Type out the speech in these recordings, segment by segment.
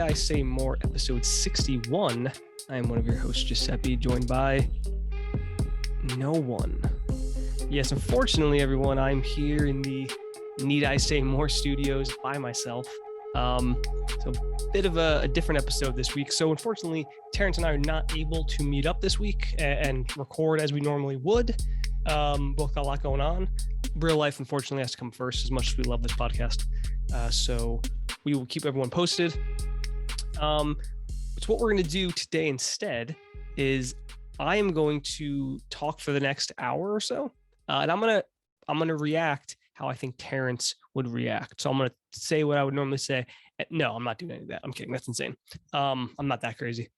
I Say More, episode 61. I am one of your hosts, Giuseppe, joined by no one. Yes, unfortunately, everyone, I'm here in the Need I Say More studios by myself. So a bit of a different episode this week. So unfortunately, Terrence and I are not able to meet up this week and record as we normally would. Both got a lot going on. Real life, unfortunately, has to come first as much as we love this podcast. So we will keep everyone posted. So what we're going to do today instead is I am going to talk for the next hour or so. And I'm going to react how I think Terrence would react. So I'm going to say what I would normally say. No, I'm not doing any of that. I'm kidding. That's insane. I'm not that crazy.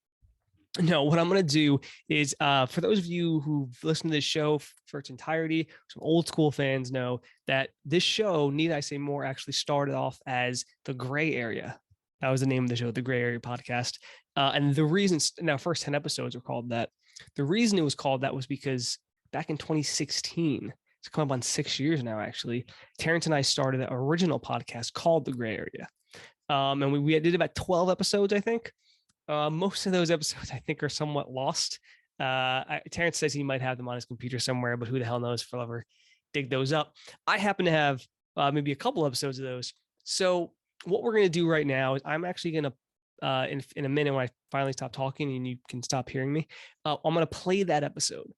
No, what I'm going to do is for those of you who've listened to this show for its entirety, some old school fans know that this show, Need I Say More, actually started off as The Gray Area. That was the name of the show, The Gray Area Podcast. And the reason, now, first 10 episodes were called that. The reason it was called that was because back in 2016, it's come up on 6 years now, actually, Terrence and I started an original podcast called The Gray Area. And we did about 12 episodes, I think. Most of those episodes, I think, are somewhat lost. Terrence says he might have them on his computer somewhere, but who the hell knows if I'll ever dig those up. I happen to have maybe a couple episodes of those. So what we're going to do right now is I'm actually going to, in a minute when I finally stop talking and you can stop hearing me, I'm going to play that episode.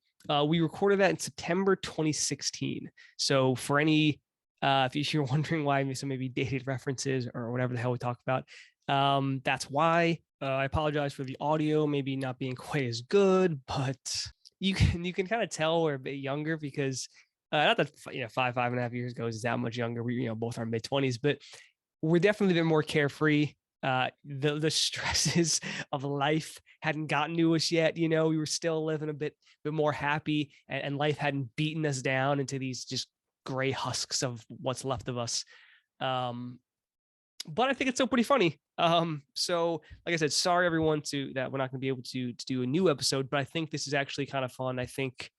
We recorded that in September 2016. So for any, if you're wondering why some maybe dated references or whatever the hell we talk about, that's why. I apologize for the audio maybe not being quite as good, but you can kind of tell we're a bit younger because not that 5.5 years ago is that much younger. We both are mid-20s, but we're definitely a bit more carefree. The stresses of life hadn't gotten to us yet. We were still living a bit more happy, and life hadn't beaten us down into these just gray husks of what's left of us. But I think it's still pretty funny. So like I said, sorry everyone that we're not going to be able to do a new episode, but I think this is actually kind of fun. I think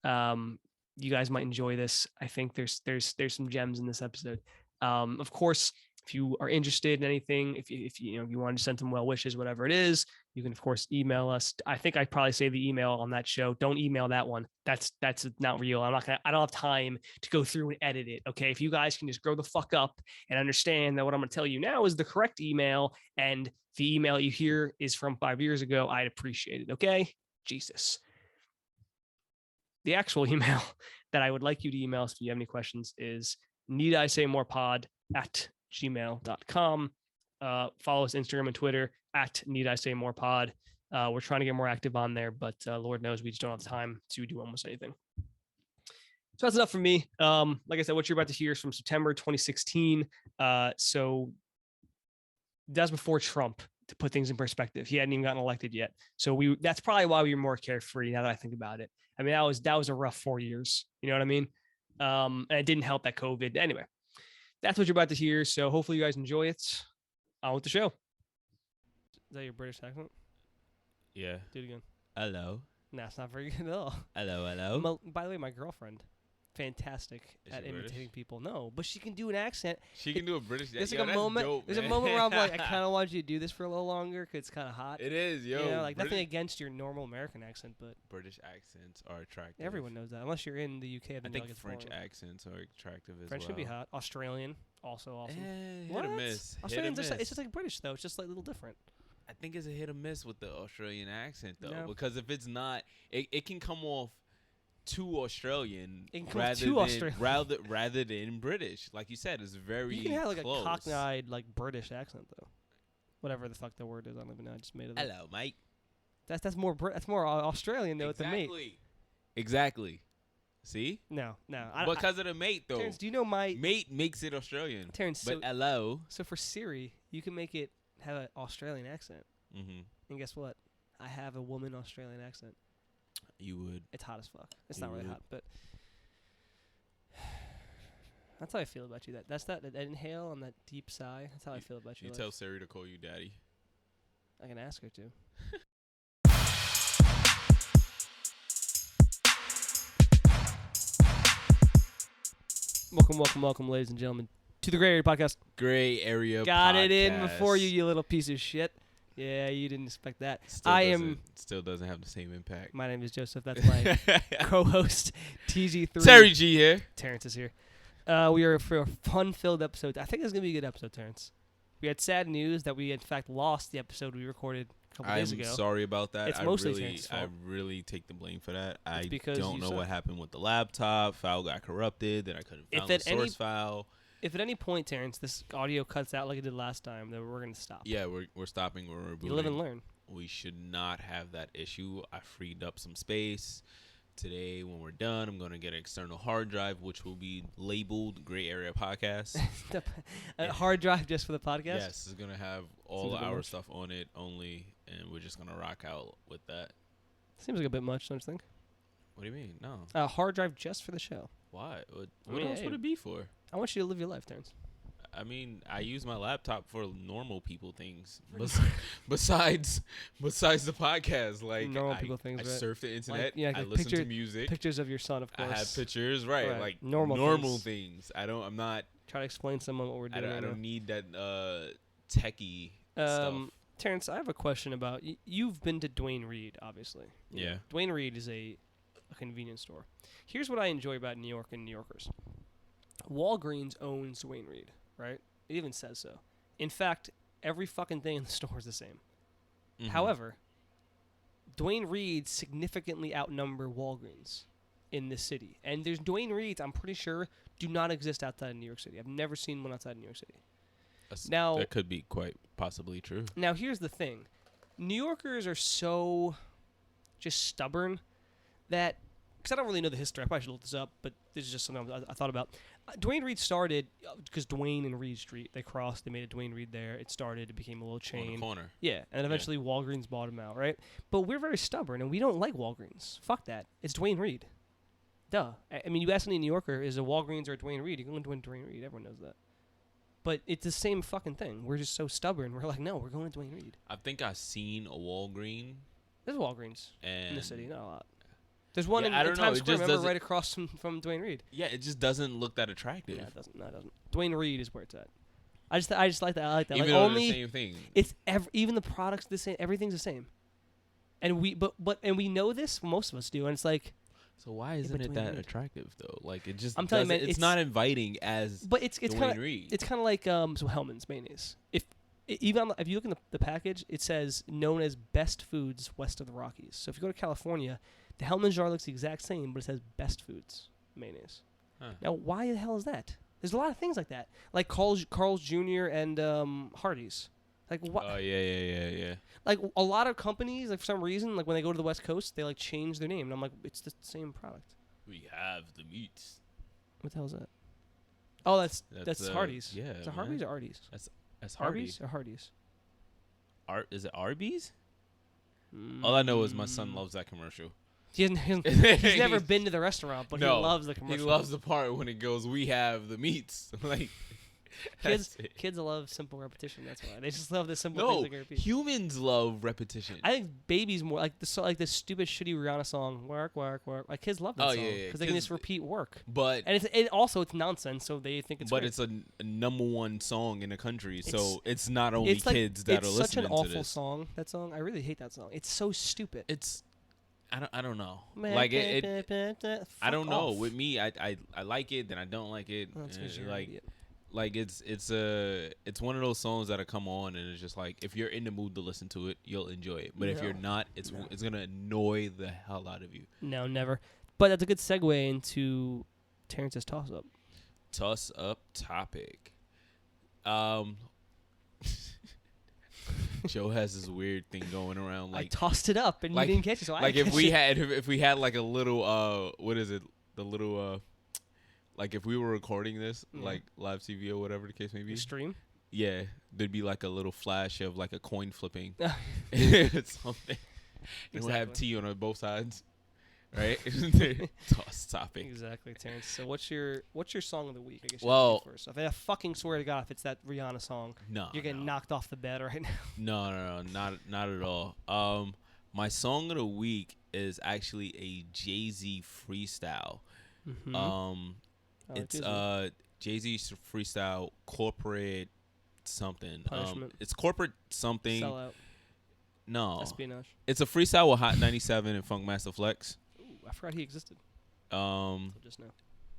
you guys might enjoy this. I think there's some gems in this episode. Of course, if you are interested in anything, if you want to send some well wishes, whatever it is, you can of course email us. I think I probably say the email on that show. Don't email that one. That's not real. I don't have time to go through and edit it. Okay. If you guys can just grow the fuck up and understand that what I'm going to tell you now is the correct email and the email you hear is from 5 years ago, I'd appreciate it. Okay. Jesus. The actual email that I would like you to email us if you have any questions is needisaymorepod@gmail.com. Follow us Instagram and Twitter @needisaymorepod. We're trying to get more active on there, but Lord knows we just don't have time to do almost anything. So that's enough for me. Like I said, what you're about to hear is from September 2016. So that's before Trump, to put things in perspective. He hadn't even gotten elected yet. So that's probably why we were more carefree now that I think about it. I mean, that was a rough 4 years. You know what I mean? And it didn't help that COVID. Anyway, that's what you're about to hear. So hopefully you guys enjoy it. On with the show. Is that your British accent? Yeah. Do it again. Hello. Nah, it's not very good at all. Hello. By the way, my girlfriend, fantastic at imitating British? people. No, but she can do an accent. She can do a British accent. There's like a moment. Dope, there's a moment where I'm like, I kind of want you to do this for a little longer because it's kind of hot. It is, yo. Nothing against your normal American accent, but British accents are attractive. Everyone knows that, unless you're in the UK. I think French accents are attractive as well. French can be hot. Australian, also awesome. Hit or miss. Australians, it's just like British though. It's just like a little different. I think it's a hit or miss with the Australian accent though, No. because if it's not, it can come off too Australian rather than British. Like you said, it's very You can have like close. a cockneyed like British accent though. Whatever the fuck the word is, I don't even know. I just made it up. Hello, mate. That's more Australian though. Exactly. With the mate. Exactly. See? No. Because of the mate though. Terrence, do you know my mate makes it Australian? Terrence, but hello. So for Siri, you can make it have an Australian accent. Mm-hmm. And guess what? I have a woman Australian accent. You would. It's hot as fuck. It's not really hot, but that's how I feel about you. That's that inhale and that deep sigh. That's how I feel about you. You tell Siri to call you daddy. I can ask her to. Welcome, ladies and gentlemen, to the Gray Area Podcast. Gray Area Got Podcast. it in before you little piece of shit. Yeah, you didn't expect that. Still doesn't have the same impact. My name is Joseph. That's my co-host, TG3. Terry G here. Terrence is here. We are for a fun-filled episode. I think it's going to be a good episode, Terrence. We had sad news that we, in fact, lost the episode we recorded a couple days ago. I'm sorry about that. It's mostly Terrence's fault. I really take the blame for that. It's I don't know what happened with the laptop. File got corrupted. Then I couldn't find the source file. If at any point, Terrence, this audio cuts out like it did last time, then we're going to stop. Yeah, we're stopping. We're rebooting. You live and learn. We should not have that issue. I freed up some space. Today, when we're done, I'm going to get an external hard drive, which will be labeled Gray Area Podcast. A hard drive just for the podcast? Yes, it's going to have all our stuff on it only, and we're just going to rock out with that. Seems like a bit much, don't you think? What do you mean? No. A hard drive just for the show. Why? What else would it be for? I want you to live your life, Terrence. I mean, I use my laptop for normal people things. Besides the podcast, like normal people things. I right? surf the internet. Like, I listen to music. Pictures of your son, of course. I have pictures, right? Like normal things. I'm not try to explain someone what we're doing. I don't need that techie stuff. Terrence, I have a question about you've been to Duane Reade, obviously. Yeah. Duane Reade is a convenience store. Here's what I enjoy about New York and New Yorkers. Walgreens owns Duane Reade, right? It even says so. In fact, every fucking thing in the store is the same. Mm-hmm. However, Duane Reade significantly outnumber Walgreens in this city. And there's Duane Reades, I'm pretty sure, do not exist outside of New York City. I've never seen one outside of New York City. That could be quite possibly true. Now, here's the thing. New Yorkers are so just stubborn that, because I don't really know the history. I probably should look this up, but this is just something I thought about. Duane Reade started because Duane and Reade Street, they crossed. They made a Duane Reade there. It started. It became a little chain. On the corner. Yeah, and eventually Walgreens bought him out, right? But we're very stubborn, and we don't like Walgreens. Fuck that. It's Duane Reade. Duh. I mean, you ask any New Yorker, is a Walgreens or a Duane Reade? You're going to Duane Reade. Everyone knows that. But it's the same fucking thing. We're just so stubborn. We're like, no, we're going to Duane Reade. I think I've seen a Walgreens. There's Walgreens in the city, not a lot. There's one in Times Square, remember, right across from Duane Reade. Yeah, it just doesn't look that attractive. Yeah, it doesn't. No, it doesn't. Duane Reade is where it's at. I just like that. I like that. Even like though only the same thing. It's even the products the same. Everything's the same. And we we know this. Most of us do. And it's like. So why isn't it that attractive though? Like it just. I'm telling you, man, it's not inviting as. But it's kind of it's kind of like so Hellman's mayonnaise. If you look in the package, it says known as best foods west of the Rockies. So if you go to California. The Hellman's jar looks the exact same, but it says best foods mayonnaise. Huh. Now, why the hell is that? There's a lot of things like that, like Carl's Jr. and Hardee's. Like what? Oh yeah. Like a lot of companies, like for some reason, like when they go to the West Coast, they like change their name, and I'm like, it's the same product. We have the meats. What the hell is that? Oh, that's Hardee's. Yeah. Is it Hardee's or Arby's? That's Hardee's or Hardee's. Is it Arby's? All I know is my son loves that commercial. He's never been to the restaurant, but he loves the commercial. He loves the part when it goes, "We have the meats." Like kids love simple repetition. That's why they just love the simple things. No, humans love repetition. I think babies more like the stupid shitty Rihanna song, "Work, work, work." Like kids love that song because they can just repeat work. But and it's nonsense, so they think it's. But great. it's a number one song in the country, so it's not only kids that are listening to this. It's such an awful song. That song, I really hate that song. It's so stupid. I don't know. Like I don't know. With me, I like it, then I don't like it. Like it's one of those songs that'll come on and it's just like if you're in the mood to listen to it, you'll enjoy it. But if you're not, it's gonna annoy the hell out of you. No, never. But that's a good segue into Terrence's toss up. Toss up topic. Joe has this weird thing going around. Like I tossed it up and you didn't catch it. So like if we had like a little what is it? The little like if we were recording this like live TV or whatever the case may be. Stream. Yeah, there'd be like a little flash of like a coin flipping. Something. Exactly. And we'll have tea on both sides. Right? Toss topic. Exactly, Terrence. So what's your song of the week? I guess first off. I fucking swear to God, if it's that Rihanna song, you're getting knocked off the bed right now. No, not at all. My song of the week is actually a Jay-Z freestyle. Mm-hmm. It's Jay-Z freestyle corporate something. Punishment. It's corporate something. Sellout. No. Espionage. It's a freestyle with Hot 97 and Funkmaster Flex. Ooh, I forgot he existed. Just now.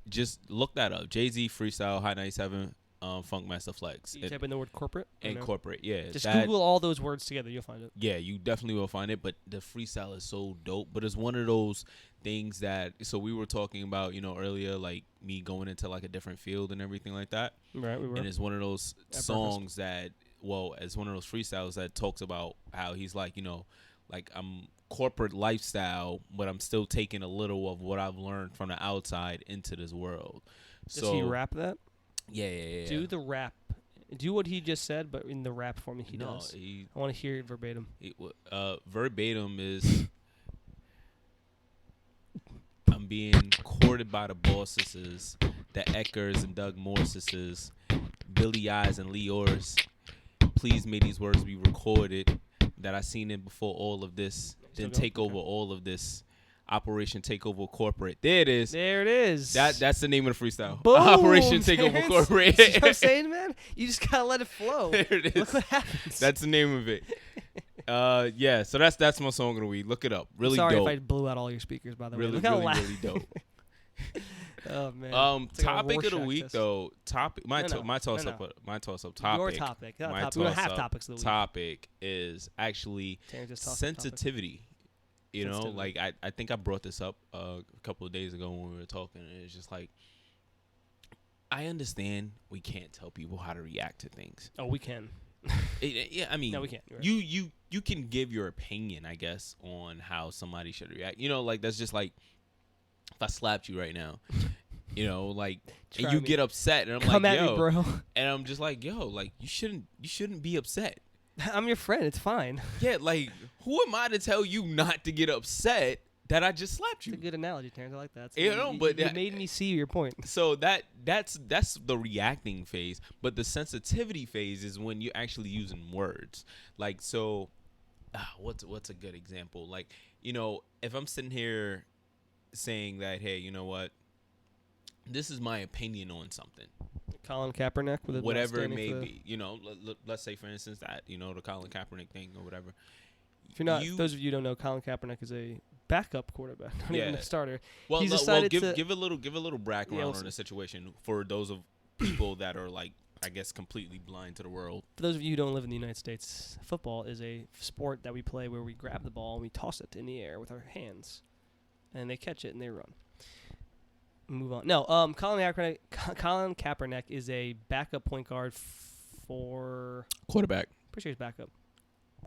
Just look that up. Jay-Z freestyle Hot 97 Funkmaster Flex. You type in the word corporate? And corporate, yeah. Just Google all those words together. You'll find it. Yeah, you definitely will find it. But the freestyle is so dope. But it's one of those things that, so we were talking about, earlier, like me going into like a different field and everything like that. Right, we were. And it's one of those songs that, it's one of those freestyles that talks about how he's like, like I'm corporate lifestyle, but I'm still taking a little of what I've learned from the outside into this world. Does he rap that? Yeah. Do the rap. Do what he just said, but in the rap form he does. I want to hear it verbatim. Verbatim is, I'm being courted by the bosses, the Eckers and Doug Morses, Billy Eyes and Leors. Please may these words be recorded, that I seen it before all of this, then take over all of this. Operation Takeover Corporate. There it is. There it is. That's the name of the freestyle. Boom, Operation Takeover Corporate. You know what I'm saying, man? You just gotta let it flow. There it is. Look what happens. That's the name of it. Yeah. So that's my song of the week. Look it up. Really Sorry dope. if I blew out all your speakers, by the way. Look really, how really dope. Oh man. Topic of the week though. My toss up topic. Your topic. My topic. We don't have topics of the week. Topic is actually sensitivity. Like I think I brought this up a couple of days ago when we were talking, and it's just like, I understand we can't tell people how to react to things. Oh, we can. Yeah, I mean, no, we can't. Right. You can give your opinion, I guess, on how somebody should react. Like that's just like if I slapped you right now, like, and you get upset, and I'm Come like, at me, bro. And I'm just like, yo, like you shouldn't be upset. I'm your friend. It's fine. Yeah, like, who am I to tell you not to get upset that I just slapped you? It's a good analogy, Terrence. I like that. So but you made me see your point. So that's the reacting phase, but the sensitivity phase is when you're actually using words. Like, so, what's a good example? Like, if I'm sitting here saying that, hey, you know what? This is my opinion on something. Colin Kaepernick, with whatever it may be, let's say for instance that the Colin Kaepernick thing or whatever. If you're not, those of you who don't know, Colin Kaepernick is a backup quarterback, not even a starter. Well, give a little background on the situation for those of people that are like, I guess, completely blind to the world. For those of you who don't live in the United States, football is a sport that we play where we grab the ball and we toss it in the air with our hands, and they catch it and they run. Move on. No, Colin Kaepernick is a backup point guard for quarterback. Pretty sure he's backup.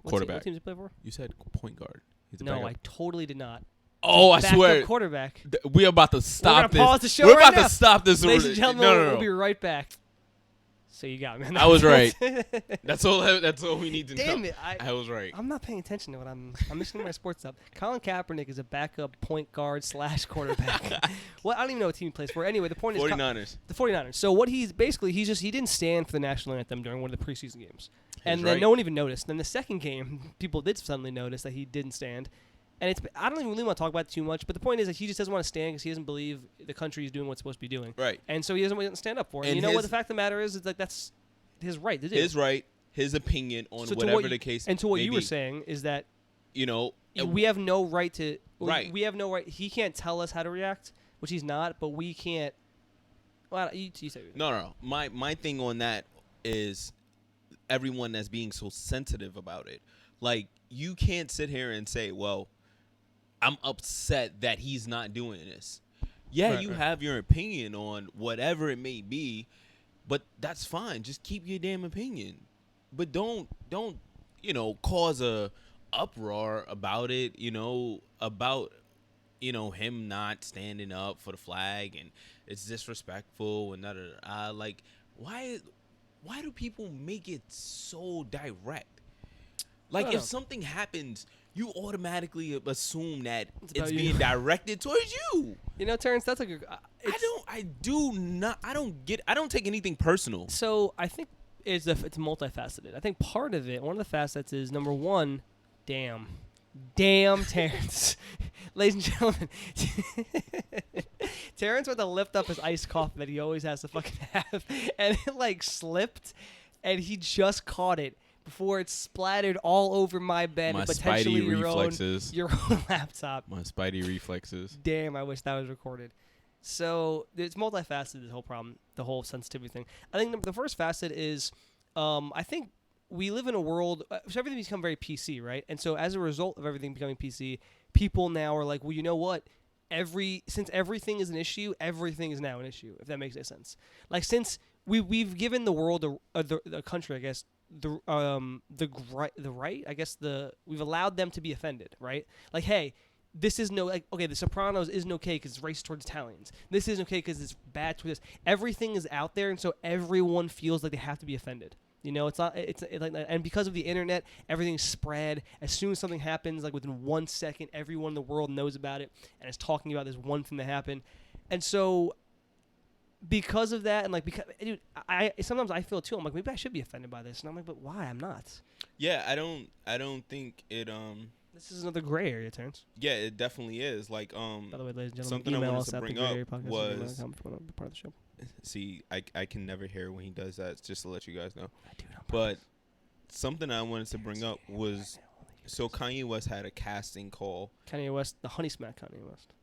Quarterback. What team does he play for? You said point guard. No, I totally did not. Oh, I swear. Quarterback. We're about to stop this. We're gonna pause the show We're right about to stop this. Ladies and gentlemen, no. We'll be right back. So you got me. I was right. That's all we need to know. Damn it! I was right. I'm not paying attention to what I'm missing my sports up. Colin Kaepernick is a backup point guard / quarterback. Well, I don't even know what team he plays for. Anyway, the point 49ers. is the 49ers. So what he didn't stand for the national anthem during one of the preseason games, and then no one even noticed. Then the second game, people did suddenly notice that he didn't stand. And I don't even really want to talk about it too much, but the point is that he just doesn't want to stand because he doesn't believe the country is doing what's supposed to be doing. Right. And so he doesn't stand up for it. And you know what? The fact of the matter is that that's his right to do. His right, his opinion on whatever the case. And to what you were saying is that, we have no right to. Right. We have no right. He can't tell us how to react, which he's not. But we can't. Well, you say. No. My thing on that is everyone that's being so sensitive about it. Like, you can't sit here and say, well, I'm upset that he's not doing this. Yeah, you have your opinion on whatever it may be, but that's fine. Just keep your damn opinion. But don't cause a uproar about it, about him not standing up for the flag and it's disrespectful and like, why do people make it so direct? Like, if something happens, you automatically assume that it's being directed towards you. Terrence, that's like I don't take anything personal. So I think it's multifaceted. I think part of it, one of the facets is, number one, damn Terrence. Ladies and gentlemen, Terrence went to lift up his iced coffee that he always has to fucking have, and it like slipped, and he just caught it before it splattered all over my bed and potentially your own laptop. My spidey reflexes. Damn, I wish that was recorded. So it's multifaceted, this whole problem, the whole sensitivity thing. I think the first facet is, I think we live in a world, so everything's become very PC, right? And so as a result of everything becoming PC, people now are like, well, you know what? Since everything is an issue, everything is now an issue, if that makes any sense. Like, since we've given the world, the country, I guess, the right, I guess, we've allowed them to be offended, right? Like, hey, this is okay, The Sopranos isn't okay because it's racist towards Italians. This isn't okay because it's bad towards this. Everything is out there, and so everyone feels like they have to be offended. You know, it's not. It's like, and because of the internet, everything's spread. As soon as something happens, like within 1 second, everyone in the world knows about it and is talking about this one thing that happened. And so, because of that, and like, dude, I sometimes I feel too. I'm like, maybe I should be offended by this, and I'm like, but why? I'm not. Yeah, I don't think it. This is another gray area, Terrence. Yeah, it definitely is. Like, by the way, ladies and gentlemen, something I wanted to bring up was. Part of the show. See, I can never hear when he does that, just to let you guys know. I do know. But something I wanted to bring up was, so Kanye West had a casting call. Kanye West, the Honey Smack Kanye West.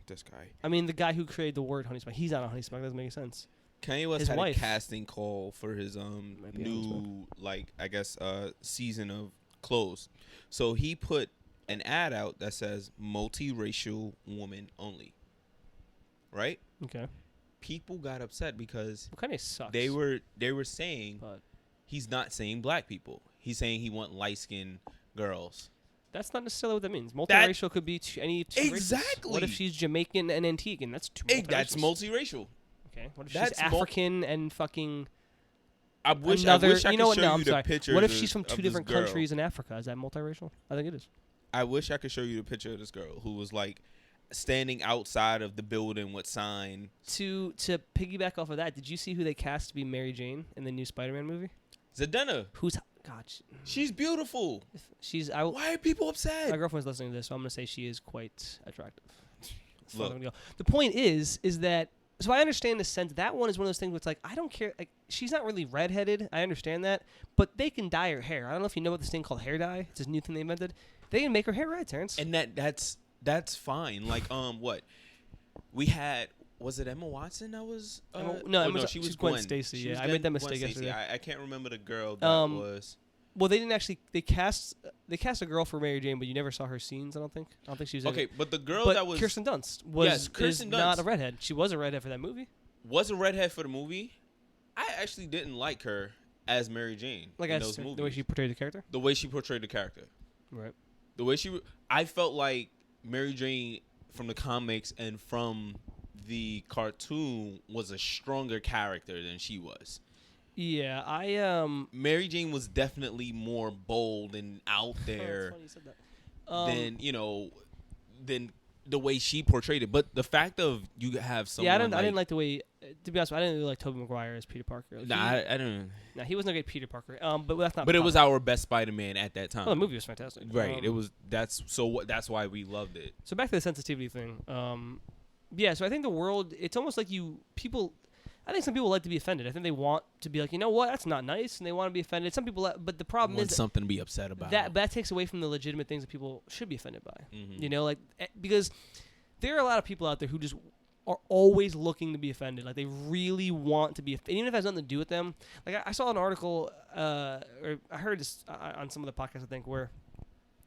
This guy. I mean, the guy who created the word Honey Smack. He's not a Honey Smack. That doesn't make sense. Kanye West had a casting call for his new, like, I guess, season of clothes. So he put an ad out that says multiracial woman only. Right? Okay. People got upset because Kanye sucks. They were saying he's not saying black people. He's saying he want light-skinned girls. That's not necessarily what that means. Multiracial could be any two exactly. Races. What if she's Jamaican and Antiguan? That's two multiracial. That's multiracial. Okay. What if she's African and fucking I wish I could show you the picture. What if she's from two different countries in Africa? Is that multiracial? I think it is. I wish I could show you the picture of this girl who was like standing outside of the building with sign. To piggyback off of that, did you see who they cast to be Mary Jane in the new Spider-Man movie? Zendaya. She's beautiful. Why are people upset? My girlfriend's listening to this, so I'm going to say she is quite attractive. Look. The point is that, so I understand the sense. That one is one of those things where it's like, I don't care. Like, she's not really redheaded. I understand that. But they can dye her hair. I don't know if you know about this thing called hair dye. It's this new thing they invented. They can make her hair red, Terrence. And that's fine. Like, what? We had, was it Emma Watson that was? No, she was Gwen Stacy. Yeah, I made that mistake yesterday. I can't remember the girl that was. Well, they didn't actually. They cast a girl for Mary Jane, but you never saw her scenes. I don't think she was. Okay, but the girl that was Kirsten Dunst is not a redhead. She was a redhead for that movie. Was a redhead for the movie. I actually didn't like her as Mary Jane in those movies. The way she portrayed the character. The way she portrayed the character. Right. The way I felt like Mary Jane from the comics and from the cartoon was a stronger character than she was. Yeah, Mary Jane was definitely more bold and out there than than the way she portrayed it. But the fact of you have someone. Yeah, I didn't like the way. To be honest, I didn't really like Tobey Maguire as Peter Parker. I don't. Nah, he wasn't a great Peter Parker. But that's not. But it was our best Spider-Man at that time. Oh, the movie was fantastic. Right. That's why we loved it. So back to the sensitivity thing. Yeah. So I think the world. It's almost like people. I think some people like to be offended. I think they want to be like, you know what, that's not nice, and they want to be offended. Some people, but the problem is something to be upset about. That takes away from the legitimate things that people should be offended by. Mm-hmm. You know, like, because there are a lot of people out there who just are always looking to be offended. Like, they really want to be offended, even if it has nothing to do with them. Like, I saw an article, or I heard this on some of the podcasts, I think, where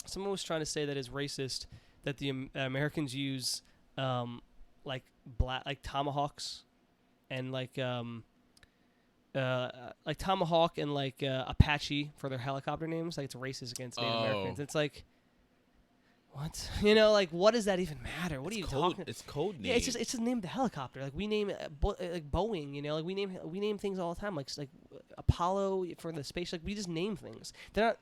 someone was trying to say that it's racist that the Americans use like tomahawks. And like Tomahawk and like Apache for their helicopter names, like it's racist against Native Americans. It's like, what? You know, like what does that even matter? What are you talking? It's code name. Yeah, it's just name the helicopter. Like we name like Boeing. You know, like we name things all the time. Like Apollo for the space. Like we just name things. They're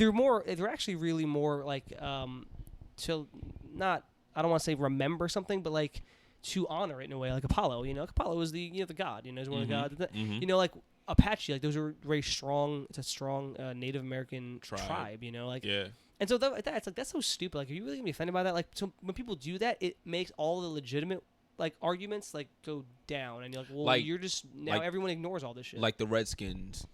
not. They're actually really more like to not. I don't want to say remember something, but like. To honor it in a way, like Apollo, you know, Apollo is the God, you know, is one of the gods. You know, like Apache, like those are very strong. It's a strong Native American tribe, you know, like. Yeah. And so it's like that's so stupid. Like, are you really gonna be offended by that? Like, so when people do that, it makes all the legitimate like arguments like go down, and you're like, well, like, you're just now everyone ignores all this shit. Like the Redskins.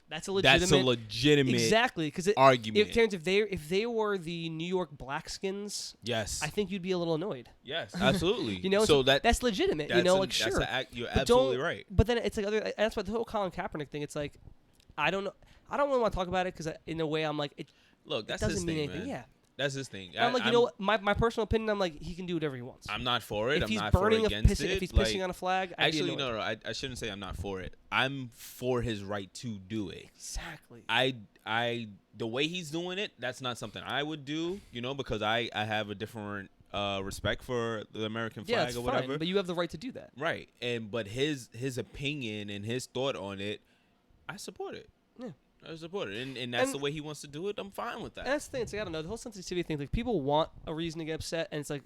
That's a legitimate exactly because argument. If they were the New York Blackskins, yes, I think you'd be a little annoyed. Yes, absolutely. So that's legitimate. Sure, you're absolutely right. But then it's like that's why the whole Colin Kaepernick thing. It's like I don't know. I don't really want to talk about it because in a way I'm like look, that's it doesn't his mean thing, anything. Man. Yeah. That's his thing. I'm like, my personal opinion, I'm like, he can do whatever he wants. I'm not for it. If he's not burning for against it. If he's pissing on a flag, actually, no. I shouldn't say I'm not for it. I'm for his right to do it. Exactly. The way he's doing it, that's not something I would do, because I have a different respect for the American flag or whatever. Fine, but you have the right to do that. Right. But his opinion and his thought on it, I support it. Yeah. I support it, and that's the way he wants to do it. I'm fine with that. And that's the thing. It's like, I don't know. The whole sensitivity thing. Like people want a reason to get upset, and it's like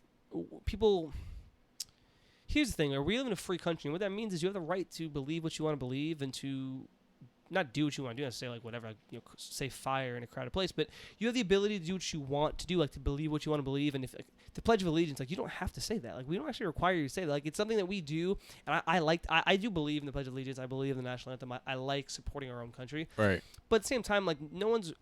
people. Here's the thing: we live in a free country, and what that means is you have the right to believe what you want to believe, and to not do what you want to do. And say like whatever, say fire in a crowded place, but you have the ability to do what you want to do, like to believe what you want to believe. And if the Pledge of Allegiance, like you don't have to say that. Like we don't actually require you to say that. Like it's something that we do, and I do believe in the Pledge of Allegiance. I believe in the national anthem. I like supporting our own country. Right. But at the same time, like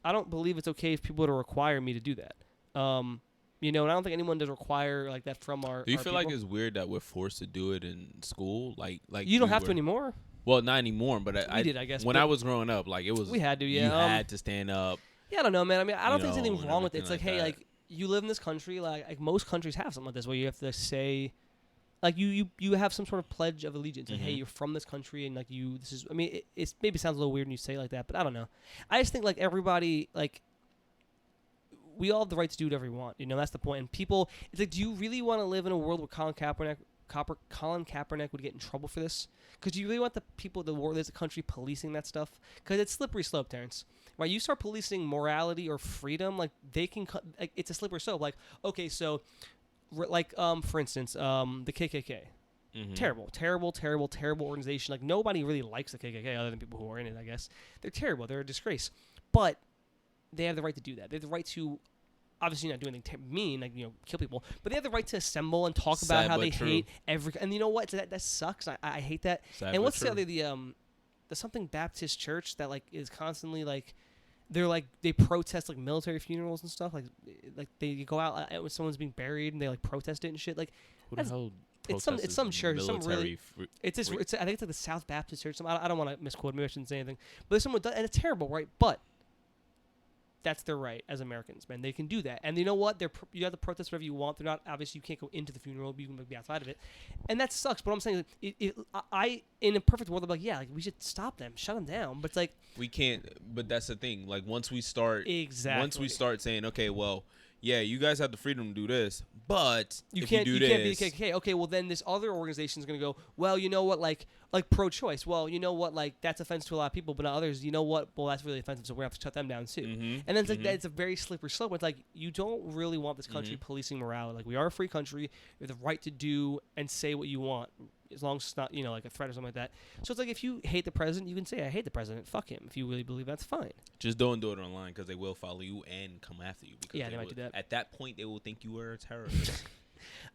I don't believe it's okay if people to require me to do that. And I don't think anyone does require like that from our. Do you our feel people. like it's weird that we're forced to do it in school? Like you don't have to anymore. Well, not anymore, but we did, I guess. When I was growing up, like it was. We had to, yeah. You had to stand up. Yeah, I don't know, man. I mean, I don't think there's anything wrong with it. It's like, hey, that. like you live in this country, like most countries have something like this, where you have to say, like you have some sort of pledge of allegiance. Like, hey, you're from this country, and like this is. I mean, it maybe sounds a little weird when you say it like that, but I don't know. I just think like everybody, like we all have the right to do whatever we want. That's the point. And people, it's like, do you really want to live in a world where Colin Kaepernick would get in trouble for this? Because you really want the people, there's a country policing that stuff? Because it's slippery slope, Terrence. Right? You start policing morality or freedom, like they can, like it's a slippery slope. Like, okay, so, like, for instance, the KKK. Mm-hmm. Terrible organization. Like nobody really likes the KKK other than people who are in it, I guess. They're terrible. They're a disgrace. But they have the right to do that. They have the right to, obviously not do anything mean, like kill people, but they have the right to assemble and talk about how they hate every. And you know what? That sucks. I hate that. Sad and what's the other the something Baptist church that like is constantly like they protest like military funerals and stuff, like they go out when someone's being buried and they like protest it and shit. Like who the hell? It's some church, some really. I think it's like the South Baptist church. I don't want to misquote. Maybe I shouldn't say anything. But there's someone, and it's terrible, right? But that's their right as Americans, man. They can do that, and you know what? You have to protest whatever you want. They're not obviously you can't go into the funeral, but you can be outside of it, and that sucks. But I'm saying, I in a perfect world, I'm like, yeah, like we should stop them, shut them down. But it's like we can't. But that's the thing. Like once we start saying, okay, well, yeah, you guys have the freedom to do this, but you if can't you can't be the KKK. Okay, well then this other organization is gonna go, well, you know what, like pro-choice. Well, you know what, like that's offensive to a lot of people, but not others. You know what? Well, that's really offensive, so we're gonna have to shut them down too. Mm-hmm. And then it's like it's a very slippery slope. It's like you don't really want this country policing morality. Like we are a free country. You have the right to do and say what you want, as long as it's not like a threat or something like that. So it's like if you hate the president, you can say I hate the president. Fuck him. If you really believe that's fine. Just don't do it online because they will follow you and come after you. Because they might do that. At that point, they will think you are a terrorist.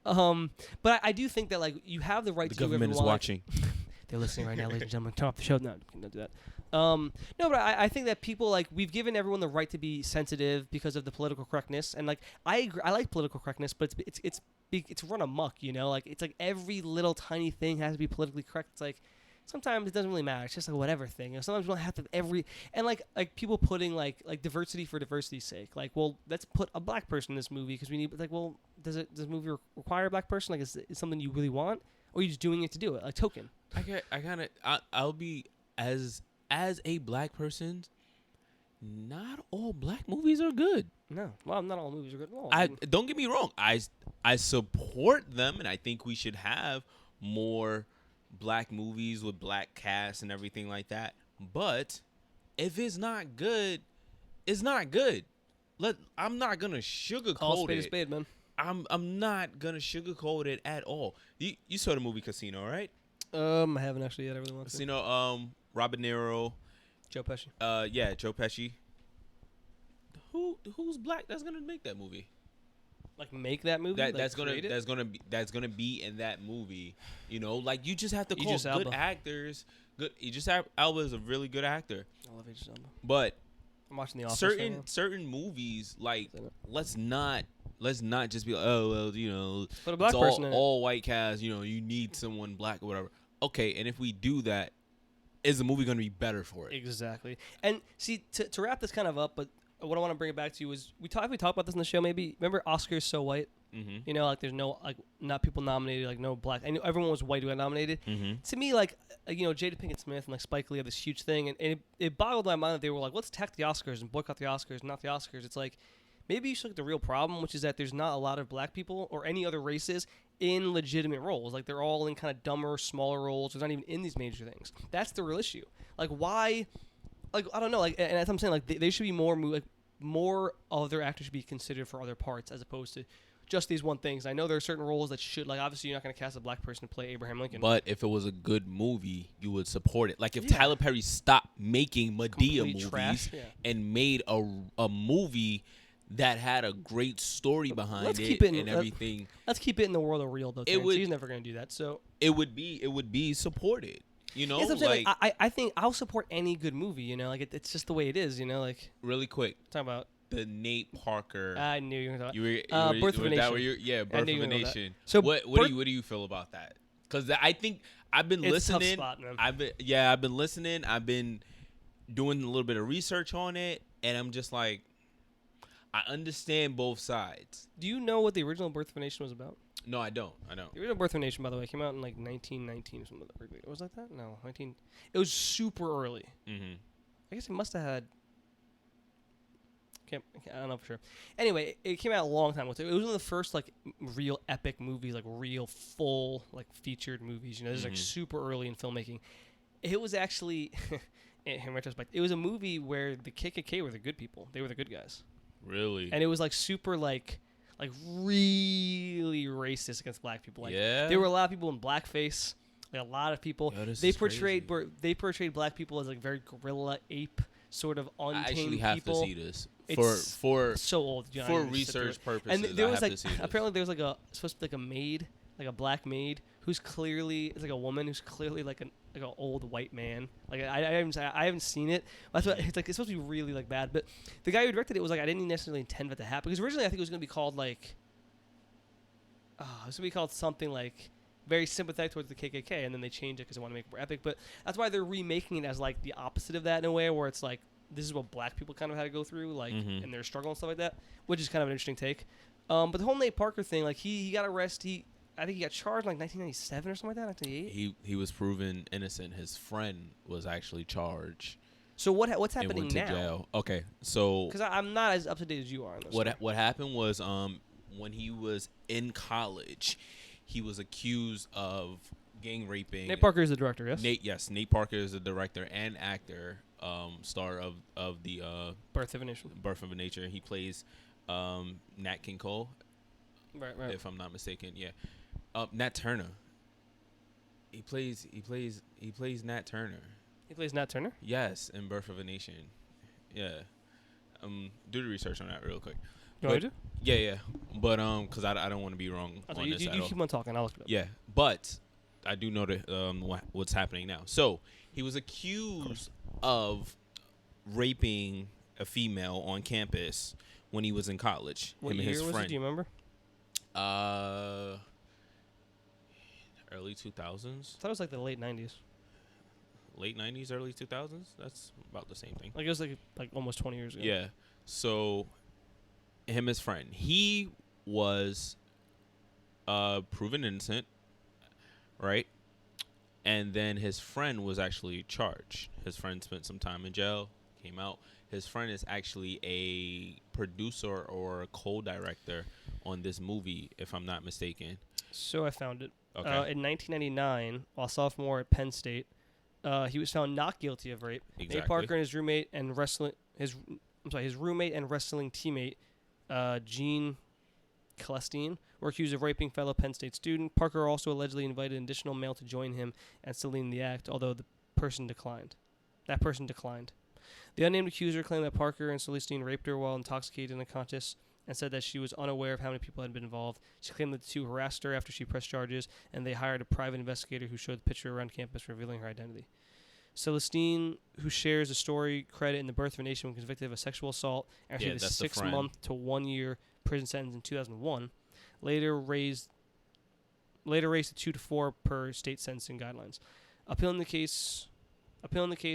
But I do think that like you have the right to do whatever you want. The government is watching. They're listening right now, ladies and gentlemen. Turn off the show. No, don't do that. No, but I think that people like we've given everyone the right to be sensitive because of the political correctness, and like I agree, I like political correctness, but it's run amok, like it's like every little tiny thing has to be politically correct. It's like sometimes it doesn't really matter. It's just like whatever thing. Sometimes we don't have to and like people putting like diversity for diversity's sake. Like, well, let's put a black person in this movie because we need. Like, well, does the movie require a black person? Like, is it something you really want, or are you just doing it to do it, like token? I'll be as a black person. Not all black movies are good. No, well, not all movies are good. Well, don't get me wrong. I support them, and I think we should have more black movies with black casts and everything like that. But if it's not good, it's not good. I'm not gonna sugarcoat Call spade a spade, man. I'm not gonna sugarcoat it at all. You saw the movie Casino, right? I haven't actually yet. I really want to. Casino. Robert De Niro. Joe Pesci. Yeah, Joe Pesci. Who's black that's gonna make that movie? Like make that movie. That's gonna be in that movie. You know, like you just have to call good actors. Good. Idris Elba is a really good actor. I love Idris Elba. But I'm watching The Office. Certain movies, like let's not just be like, oh well, you know, put a black person in it. All white cast. You know, you need someone black or whatever. Okay, and if we do that, is the movie going to be better for it? Exactly. And see, to wrap this kind of up, but what I want to bring it back to is we talked about this in the show. Maybe remember Oscars So White. Mm-hmm. You know, like there's no not people nominated, like no black. I knew everyone was white who got nominated. Mm-hmm. To me, like you know, Jada Pinkett Smith and like Spike Lee had this huge thing, and it boggled my mind that they were like, let's attack the Oscars and boycott the Oscars, not the Oscars. It's like maybe you should look at the real problem, which is that there's not a lot of black people or any other races in legitimate roles. Like they're all in kind of dumber, smaller roles. They're not even in these major things. That's the real issue. Like why? Like I don't know. Like and that's what I'm saying. Like they should be more other actors should be considered for other parts as opposed to just these one things. I know there are certain roles that should, like, obviously you're not going to cast a black person to play Abraham Lincoln. But if it was a good movie, you would support it. Like if Tyler Perry stopped making Medea movies and made a movie that had a great story behind and everything. Let's keep it in the world of real though. He's never going to do that. So it would be supported. You know, yes, like I think I'll support any good movie. You know, like it's just the way it is. You know, like really quick. Talk about the Nate Parker. I knew you were going to talk about Birth of a Nation. Birth of a Nation. So what do you feel about that? Because I think I've been listening. It's a tough spot, man. I've been listening. I've been doing a little bit of research on it, and I'm just like, I understand both sides. Do you know what the original Birth of a Nation was about? No, I don't. The original Birth of a Nation, by the way, came out in like 1919 or something. Was like that? No, 19. It was super early. Mm-hmm. I guess it must have had. I don't know for sure. Anyway, it came out a long time ago. It was one of the first like real epic movies, like real full like featured movies. You know, this is like super early in filmmaking. It was actually, in retrospect, it was a movie where the KKK were the good people. They were the good guys. Really? And it was like super like really racist against black people. Like, yeah. There were a lot of people in blackface. Like a lot of people. Yo, they portrayed black people as like very gorilla ape sort of untamed people. I actually have to see this for so old for research purposes. And there was like apparently there was like supposed to be like a maid, like a black maid who's clearly it's like a woman who's clearly like an old white man. Like I haven't seen it. That's what it's like. It's supposed to be really like bad. But the guy who directed it was like I didn't necessarily intend for it to happen because originally I think it was going to be called like it was going to be called something like very sympathetic towards the KKK, and then they changed it because they want to make it more epic. But that's why they're remaking it as like the opposite of that in a way, where it's like this is what black people kind of had to go through, like in their struggle and stuff like that, which is kind of an interesting take. But the whole Nate Parker thing, like he got arrested. I think he got charged in like 1997 or something like that. 1998. He was proven innocent. His friend was actually charged. So what's happening and went to now? Jail. Okay, so because I'm not as up to date as you are. On this what happened was when he was in college, he was accused of gang raping. Nate Parker is the director, yes? Nate Parker is the director and actor, star of the Birth of a Nation. Birth of a Nation. He plays Nat King Cole, right? If I'm not mistaken, yeah. Nat Turner. He plays Nat Turner. He plays Nat Turner? Yes, in Birth of a Nation. Yeah. Do the research on that real quick. You want to do? Yeah. But because I don't want to be wrong on this at all. You keep on talking. I'll look it up. Yeah, but I do know that what's happening now. So he was accused of raping a female on campus when he was in college. What him year and his was friend. it? Do you remember? Early 2000s. I thought it was like the late 90s. Late 90s, early 2000s. That's about the same thing. Like it was like almost 20 years ago. Yeah. So him and his friend. He was proven innocent, right? And then his friend was actually charged. His friend spent some time in jail, came out. His friend is actually a producer or a co-director on this movie, if I'm not mistaken. So I found it. Okay. In 1999, while sophomore at Penn State, he was found not guilty of rape. Exactly. Nate Parker and his roommate and his roommate and wrestling teammate, Gene Celestine, were accused of raping fellow Penn State student. Parker also allegedly invited an additional male to join him and Celine in the act, although that person declined. The unnamed accuser claimed that Parker and Celestine raped her while intoxicated in a contest and said that she was unaware of how many people had been involved. She claimed that the two harassed her after she pressed charges, and they hired a private investigator who showed the picture around campus revealing her identity. Celestine, who shares the story credit in The Birth of a Nation, was convicted of a sexual assault and received a 6-month to 1 year prison sentence in 2001. Later raised to 2 to 4 per state sentencing guidelines. Appealing the case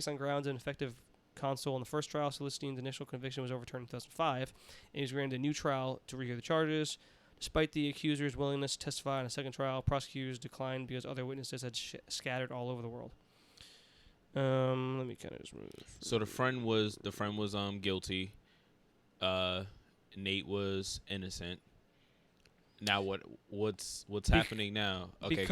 on grounds of ineffective counsel in the first trial, Celestine's initial conviction was overturned in 2005, and he was granted a new trial to rehear the charges. Despite the accuser's willingness to testify on a second trial, prosecutors declined because other witnesses had scattered all over the world. Let me kind of just move. So the friend was guilty. Nate was innocent. Now what's happening now? Okay,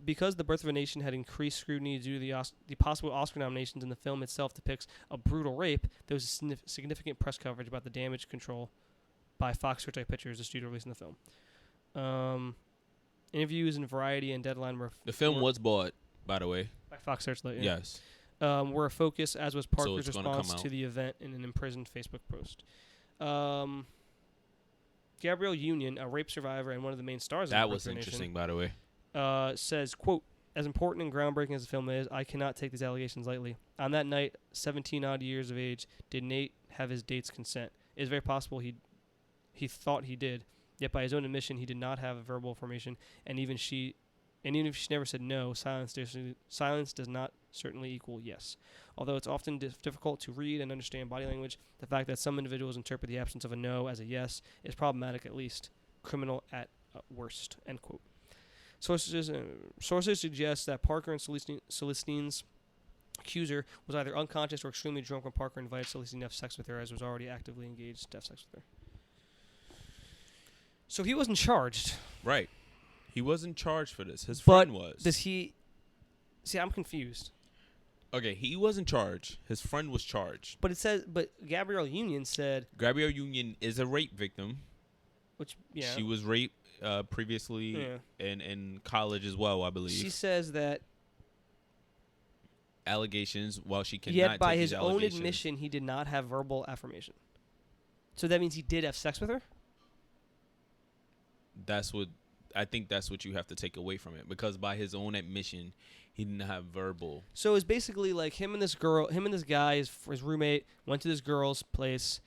because The Birth of a Nation had increased scrutiny due to the possible Oscar nominations, and the film itself depicts a brutal rape, there was a significant press coverage about the damage control by Fox Searchlight Pictures, the studio releasing the film. Interviews in Variety and Deadline were the film was bought, by the way, by Fox Searchlight. Yeah. Yes. Were a focus, as was Parker's response to the event in an imprisoned Facebook post. Gabrielle Union, a rape survivor and one of the main stars of that was interesting, by the way, says, quote, "As important and groundbreaking as the film is, I cannot take these allegations lightly. On that night, 17-odd years of age, did Nate have his date's consent? It is very possible he thought he did, yet by his own admission, he did not have verbal affirmation, and even if she never said no, silence does not certainly equal yes. Although it's often difficult to read and understand body language, the fact that some individuals interpret the absence of a no as a yes is problematic at least, criminal at worst," end quote. Sources suggest that Parker and Celestine's accuser was either unconscious or extremely drunk when Parker invited Celestine to have sex with her, as was already actively engaged to have sex with her. So he wasn't charged. Right. He wasn't charged for this. His friend was. Does he... See, I'm confused. Okay, he wasn't charged. His friend was charged. But it says... But Gabrielle Union said... Gabrielle Union is a rape victim. Which, yeah. She was raped previously in college as well, I believe. She says that... Allegations, while she cannot yet by take his these own allegations, admission, he did not have verbal affirmation. So that means he did have sex with her? I think that's what you have to take away from it, because by his own admission, he didn't have verbal. So it's basically like him and this guy, his roommate, went to this girl's place,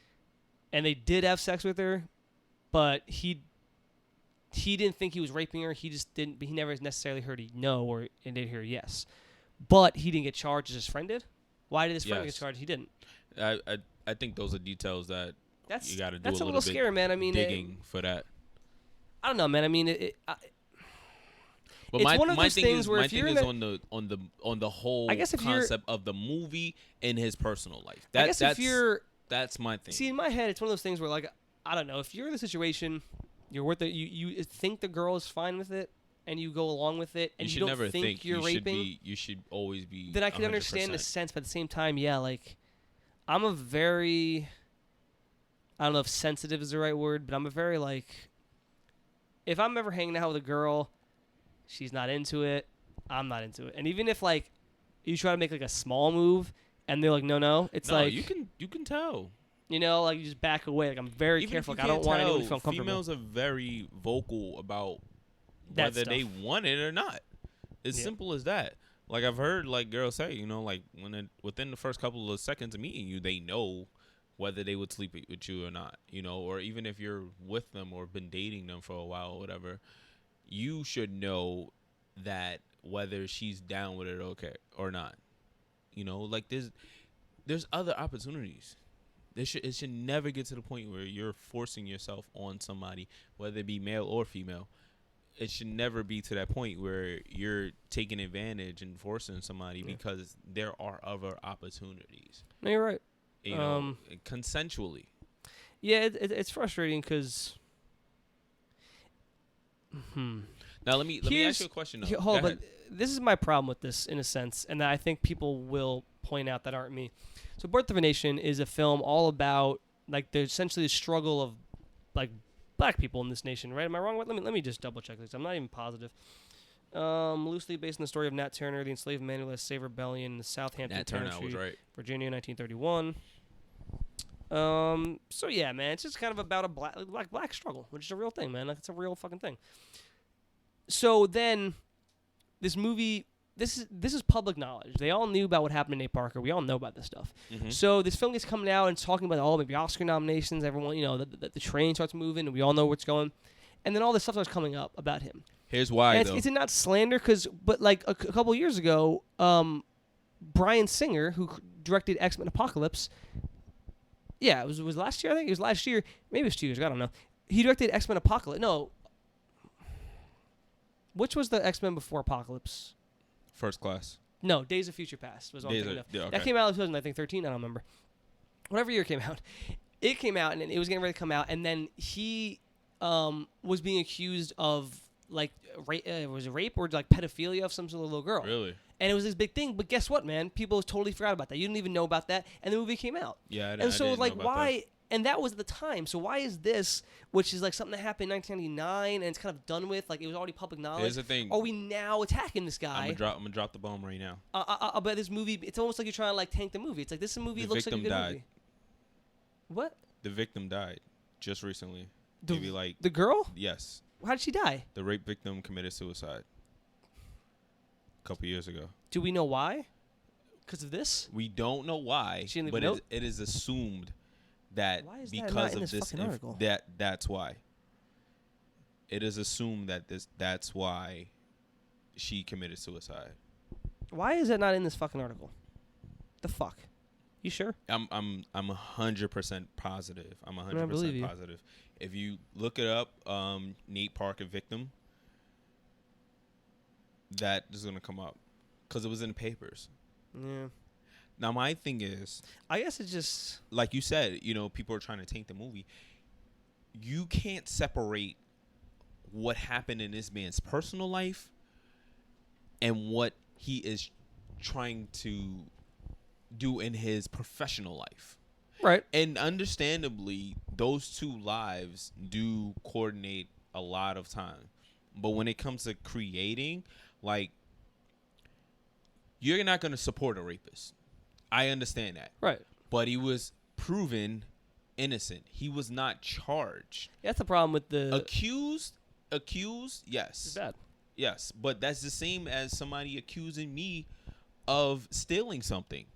and they did have sex with her, but he didn't think he was raping her. He never necessarily heard a no and didn't hear a yes. But he didn't get charged as his friend did? Why did his friend get charged? He didn't. I think those are details that you got to do that's a little scary, man. I mean, digging for that. I don't know, man. I mean, but it's one of those things where if you're on the whole concept of the movie and his personal life. That's my thing. See, in my head, it's one of those things where, like, I don't know, if you're in the situation, you're with it, you think the girl is fine with it, and you go along with it, and you don't never think you're raping. You should always be. Then I can 100%. understand the sense, but at the same time, yeah, like, I'm a very, I don't know if sensitive is the right word, but I'm a very, like, if I'm ever hanging out with a girl, she's not into it, I'm not into it. And even if, like, you try to make, like, a small move, and they're like, no, it's like... you can tell. You know, like, you just back away. Like, I'm very careful. Like, I don't want anyone to feel comfortable. Females are very vocal about whether they want it or not. It's simple as that. Like, I've heard, like, girls say, you know, like, within the first couple of seconds of meeting you, they know whether they would sleep with you or not, you know, or even if you're with them or been dating them for a while or whatever, you should know that whether she's down with it or not. You know, like, there's other opportunities. It should never get to the point where you're forcing yourself on somebody, whether it be male or female. It should never be to that point where you're taking advantage and forcing somebody because there are other opportunities. No, you're right. You know, consensually. Yeah, it's frustrating because... Now, let me ask you a question, though. Hold on, but this is my problem with this, in a sense, and that I think people will point out that aren't me. So Birth of a Nation is a film all about, like, there's essentially the struggle of, like, black people in this nation, right? Am I wrong? Let me just double check this. I'm not even positive. Loosely based on the story of Nat Turner, the enslaved man who led slave rebellion in the Southampton Territory, right. Virginia, 1931. So yeah, man, it's just kind of about a black struggle, which is a real thing, man. Like, it's a real fucking thing. So then, this movie, this is public knowledge. They all knew about what happened to Nate Parker. We all know about this stuff. Mm-hmm. So this film gets coming out and talking about all maybe Oscar nominations. Everyone, the train starts moving, and we all know where it's going. And then all this stuff starts coming up about him. Here's why, though. It's not slander, but like a couple years ago, Bryan Singer, who directed X-Men Apocalypse. Yeah, it was last year, I think. It was last year. Maybe it was 2 years ago. I don't know. He directed X-Men Apocalypse. No. Which was the X-Men before Apocalypse? First Class. No, Days of Future Past was all I'm thinking of. Yeah, okay. That came out in 2013, I don't remember. Whatever year it came out. It came out, and it was getting ready to come out, and then he was being accused of, like, was it rape or, like, pedophilia of some sort of little girl. Really? And it was this big thing, but guess what, man? People totally forgot about that. You didn't even know about that, and the movie came out. Yeah, and so, I didn't like, know about why? That. And that was at the time. So why is this, which is like something that happened in 1999, and it's kind of done with, like it was already public knowledge? Here's the thing. Are we now attacking this guy? I'm gonna drop the bomb right now. But this movie, it's almost like you're trying to like tank the movie. It's like this movie looks like a good movie. What? The victim died just recently. Maybe like the girl? Yes. How did she die? The rape victim committed suicide a couple years ago. Do we know why? Because of this? We don't know why, but it is assumed that because of this that's why. It is assumed that that's why she committed suicide. Why is that not in this fucking article? The fuck? You sure? I'm 100% positive. I'm 100% positive. If you look it up, Nate Parker victim, that is gonna come up because it was in the papers. Yeah. Now my thing is, I guess it's just like you said. People are trying to taint the movie. You can't separate what happened in this man's personal life and what he is trying to do in his professional life. Right. And understandably, those two lives do coordinate a lot of time. But when it comes to creating, like, you're not going to support a rapist. I understand that. Right. But he was proven innocent. He was not charged. That's the problem with the... Accused, yes. It's bad. Yes, but that's the same as somebody accusing me of stealing something.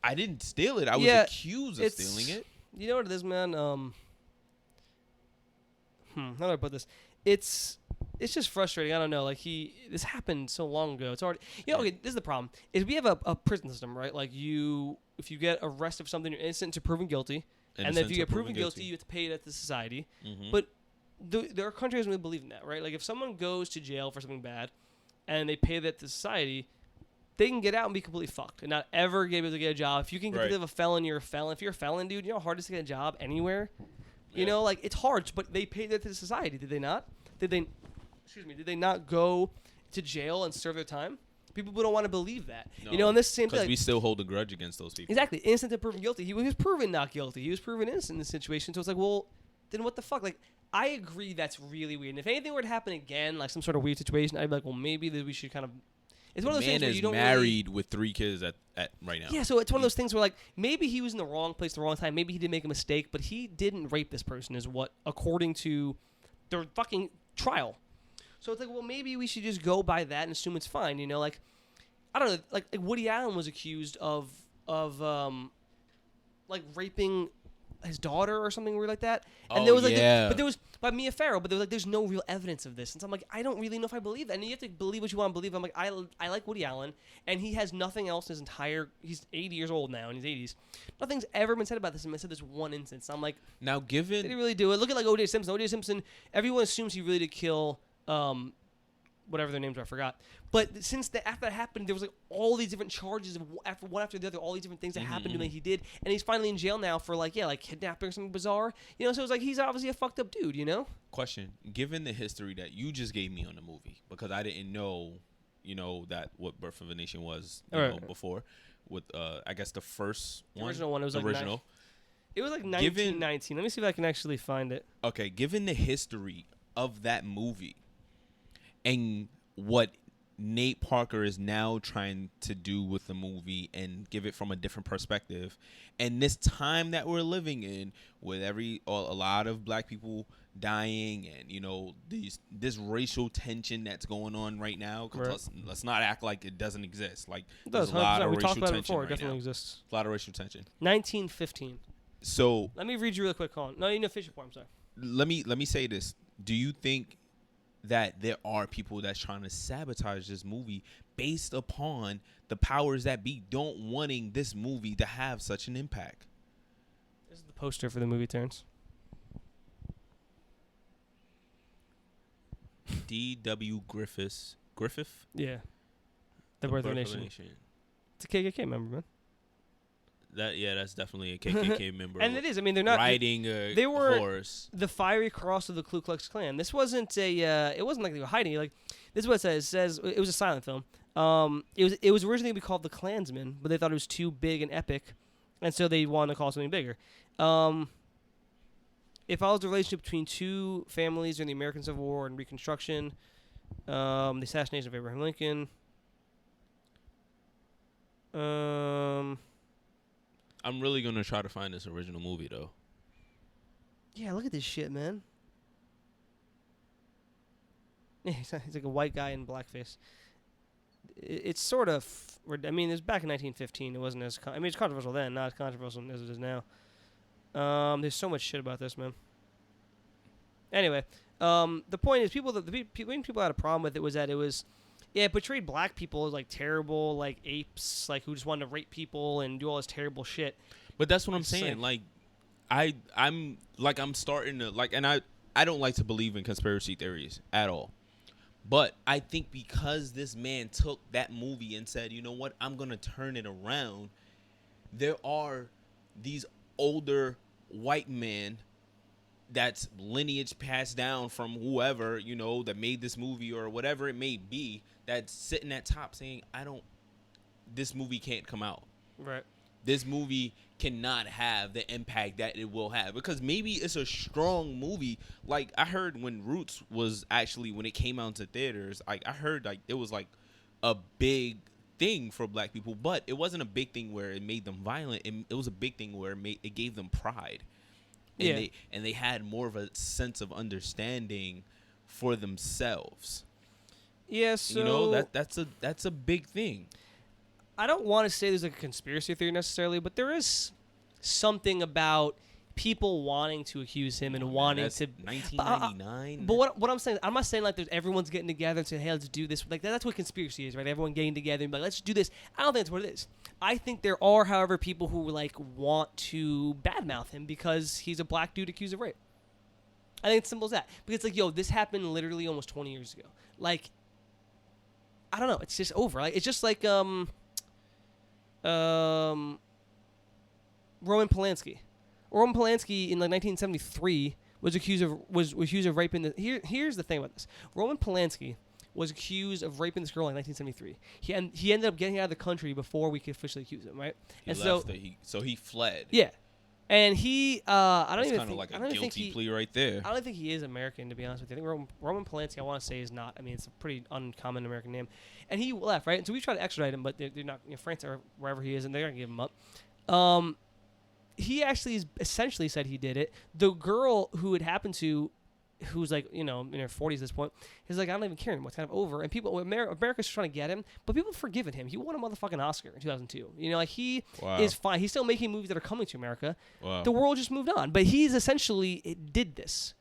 I didn't steal it. I was accused of stealing it. You know what it is, man? How do I put this? It's just frustrating. I don't know. Like this happened so long ago. It's already. Okay. This is the problem. Is we have a prison system, right? Like if you get arrested for something, you're innocent until proven guilty, and then if you get proven guilty, you have to pay that to society. Mm-hmm. But there are countries that really believe in that, right? Like if someone goes to jail for something bad, and they pay that to society, they can get out and be completely fucked and not ever be able to get a job. If you can get a felon, you're a felon. If you're a felon, dude, you know how hard it is to get a job anywhere? Yeah. Like, it's hard, but they paid that to society, did they not? Did they not go to jail and serve their time? People don't want to believe that. No, and this same thing. Because we still hold a grudge against those people. Exactly. Innocent until proven guilty. He was proven not guilty. He was proven innocent in this situation. So it's like, well, then what the fuck? Like, I agree that's really weird. And if anything were to happen again, like some sort of weird situation, I'd be like, well, maybe that we should kind of... It's one of those things where you don't married with 3 kids at right now. Yeah, so it's one of those things where, like, maybe he was in the wrong place at the wrong time. Maybe he did make a mistake, but he didn't rape this person is what, according to their fucking trial. So it's like, well, maybe we should just go by that and assume it's fine, Like, I don't know, like Woody Allen was accused of like, raping his daughter or something weird like that. And there was like, but there was by Mia Farrow, but there was like, there's no real evidence of this. And so I'm like, I don't really know if I believe that. And you have to believe what you want to believe. I'm like, I like Woody Allen, and he has nothing else in his entire. He's 80 years old now, in his 80s. Nothing's ever been said about this. And said this one instance. I'm like, now given did he really do it? Look at like O.J. Simpson. O.J. Simpson. Everyone assumes he really did kill. Whatever their names are, I forgot. But since after that happened, there was like all these different charges of one after the other, all these different things that happened to him that he did, and he's finally in jail now for like kidnapping or something bizarre. So it's like he's obviously a fucked up dude, Question: given the history that you just gave me on the movie, because I didn't know, that what Birth of a Nation was before, with I guess the first one, original one, it was the original. It was like 1919. Let me see if I can actually find it. Okay, given the history of that movie and what Nate Parker is now trying to do with the movie and give it from a different perspective. And this time that we're living in, with a lot of black people dying, and this racial tension that's going on right now. Right. Let's not act like it doesn't exist. Like, there's a lot of racial tension before. It definitely exists. A lot of racial tension. 1915. So let me read you really quick. Colin. No, you know, finish your point. I'm sorry. Let me say this. Do you think that there are people that's trying to sabotage this movie based upon the powers that be don't wanting this movie to have such an impact? This is the poster for the movie, Terrence. D.W. Griffith? Yeah. The Birth of a Nation. It's a KKK member, man. That's definitely a KKK member. And it is. I mean, they're not riding a horse. The fiery cross of the Ku Klux Klan. This wasn't it wasn't like they were hiding. Like, this is what it says. It says it was a silent film. It was originally to be called The Klansman, but they thought it was too big and epic, and so they wanted to call it something bigger. It follows the relationship between two families during the American Civil War and Reconstruction, the assassination of Abraham Lincoln. I'm really gonna try to find this original movie though. Yeah, look at this shit, man. Yeah, he's like a white guy in blackface. It's sort of. I mean, it was back in 1915. It wasn't as. It's controversial then, not as controversial as it is now. There's so much shit about this, man. Anyway, the point is, the main people had a problem with it was that it was. Yeah, it portrayed black people as like terrible, like apes, like who just wanted to rape people and do all this terrible shit. But that's what I'm saying. Like, I'm starting to like, and I don't like to believe in conspiracy theories at all. But I think because this man took that movie and said, you know what, I'm gonna turn it around. There are these older white men that's lineage passed down from whoever, that made this movie or whatever it may be, that's sitting at top saying, this movie can't come out. Right. This movie cannot have the impact that it will have, because maybe it's a strong movie. Like, I heard when Roots was actually, when it came out to theaters, I heard like it was like a big thing for black people, but it wasn't a big thing where it made them violent. It was a big thing where it gave them pride. And they had more of a sense of understanding for themselves. Yeah, so that's a big thing. I don't want to say there's like a conspiracy theory necessarily, but there is something about people wanting to accuse him and wanting to 1999. But what I'm saying, I'm not saying like everyone's getting together and saying, hey, let's do this. Like that's what conspiracy is, right? Everyone getting together and be like, let's do this. I don't think that's what it is. I think there are, however, people who like want to badmouth him because he's a black dude accused of rape. I think it's simple as that. Because it's like, this happened literally almost 20 years ago. Like, I don't know. It's just over. Like, it's just like Roman Polanski. Roman Polanski in like 1973 was accused of raping here's the thing about this. Roman Polanski was accused of raping this girl in 1973. He ended up getting out of the country before we could officially accuse him, right? So he fled. Yeah. And he I don't even think like a guilty plea right there. I don't think he is American, to be honest with you. I think Roman Polanski, I want to say, is not. I mean, it's a pretty uncommon American name. And he left, right? And so we tried to extradite him, but they're not, France or wherever he is, and they're going to give him up. He actually essentially said he did it. The girl who it happened to, who's like, in her 40s at this point, is like, I don't even care anymore. It's kind of over. And America's trying to get him, but people have forgiven him. He won a motherfucking Oscar in 2002. He is fine. He's still making movies that are coming to America. Wow. The world just moved on. But he's essentially did this.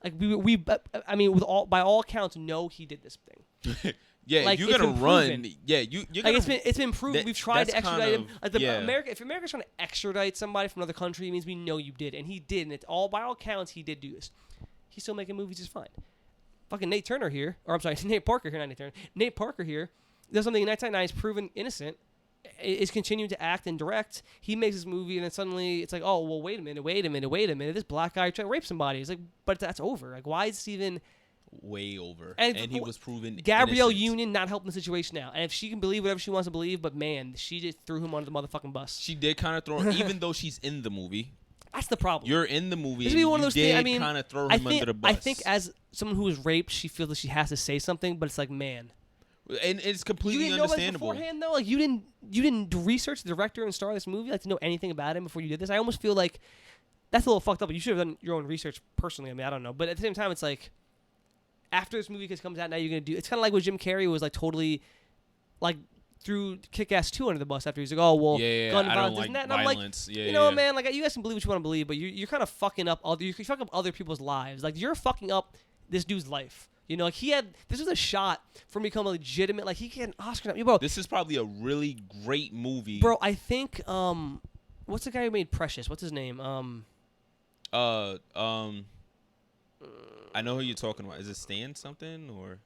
Like, by all accounts, no, he did this thing. Yeah, like, you're gonna run. Yeah, you're gonna. Like, it's been proven. We've tried to extradite him. Like if America's trying to extradite somebody from another country, it means we know you did, and he did. And it's all, by all accounts, he did do this. He's still making movies just fine. Fucking Nate Parker here, Nate Parker here does something in 1999 is proven innocent, is continuing to act and direct. He makes this movie, and then suddenly it's like, oh well, wait a minute. This black guy tried to rape somebody. It's like, but that's over. Like, why is this even? Way over, and he was proven Gabrielle innocent. Union not helping the situation now, and if she can believe whatever she wants to believe, but man, she just threw him under the motherfucking bus. She did kind of throw him, even though she's in the movie. That's the problem. You're in the movie. This would be one of those things. I mean, kind of throw him under the bus. I think as someone who was raped, she feels that she has to say something, but it's like, man, And it's completely understandable. You understandable. Beforehand, though, like you didn't research the director and star of this movie, like to know anything about him before you did this. I almost feel like that's a little fucked up. But you should have done your own research personally. I mean, I don't know, but at the same time, it's like after this movie comes out, now you're gonna do. It's kind of like when Jim Carrey was like totally like threw Kick-Ass 2 under the bus after he's like, oh well, gun violence, like and that. And violence. I'm like, you know, man, like you guys can believe what you want to believe, but you're kind of fucking up you're fucking up other people's lives. Like you're fucking up this dude's life. You know, like this was a shot for him to become a legitimate, like he can get an Oscar. Bro, this is probably a really great movie. Bro, I think, what's the guy who made Precious? What's his name? I know who you're talking about. Is it Stan something or?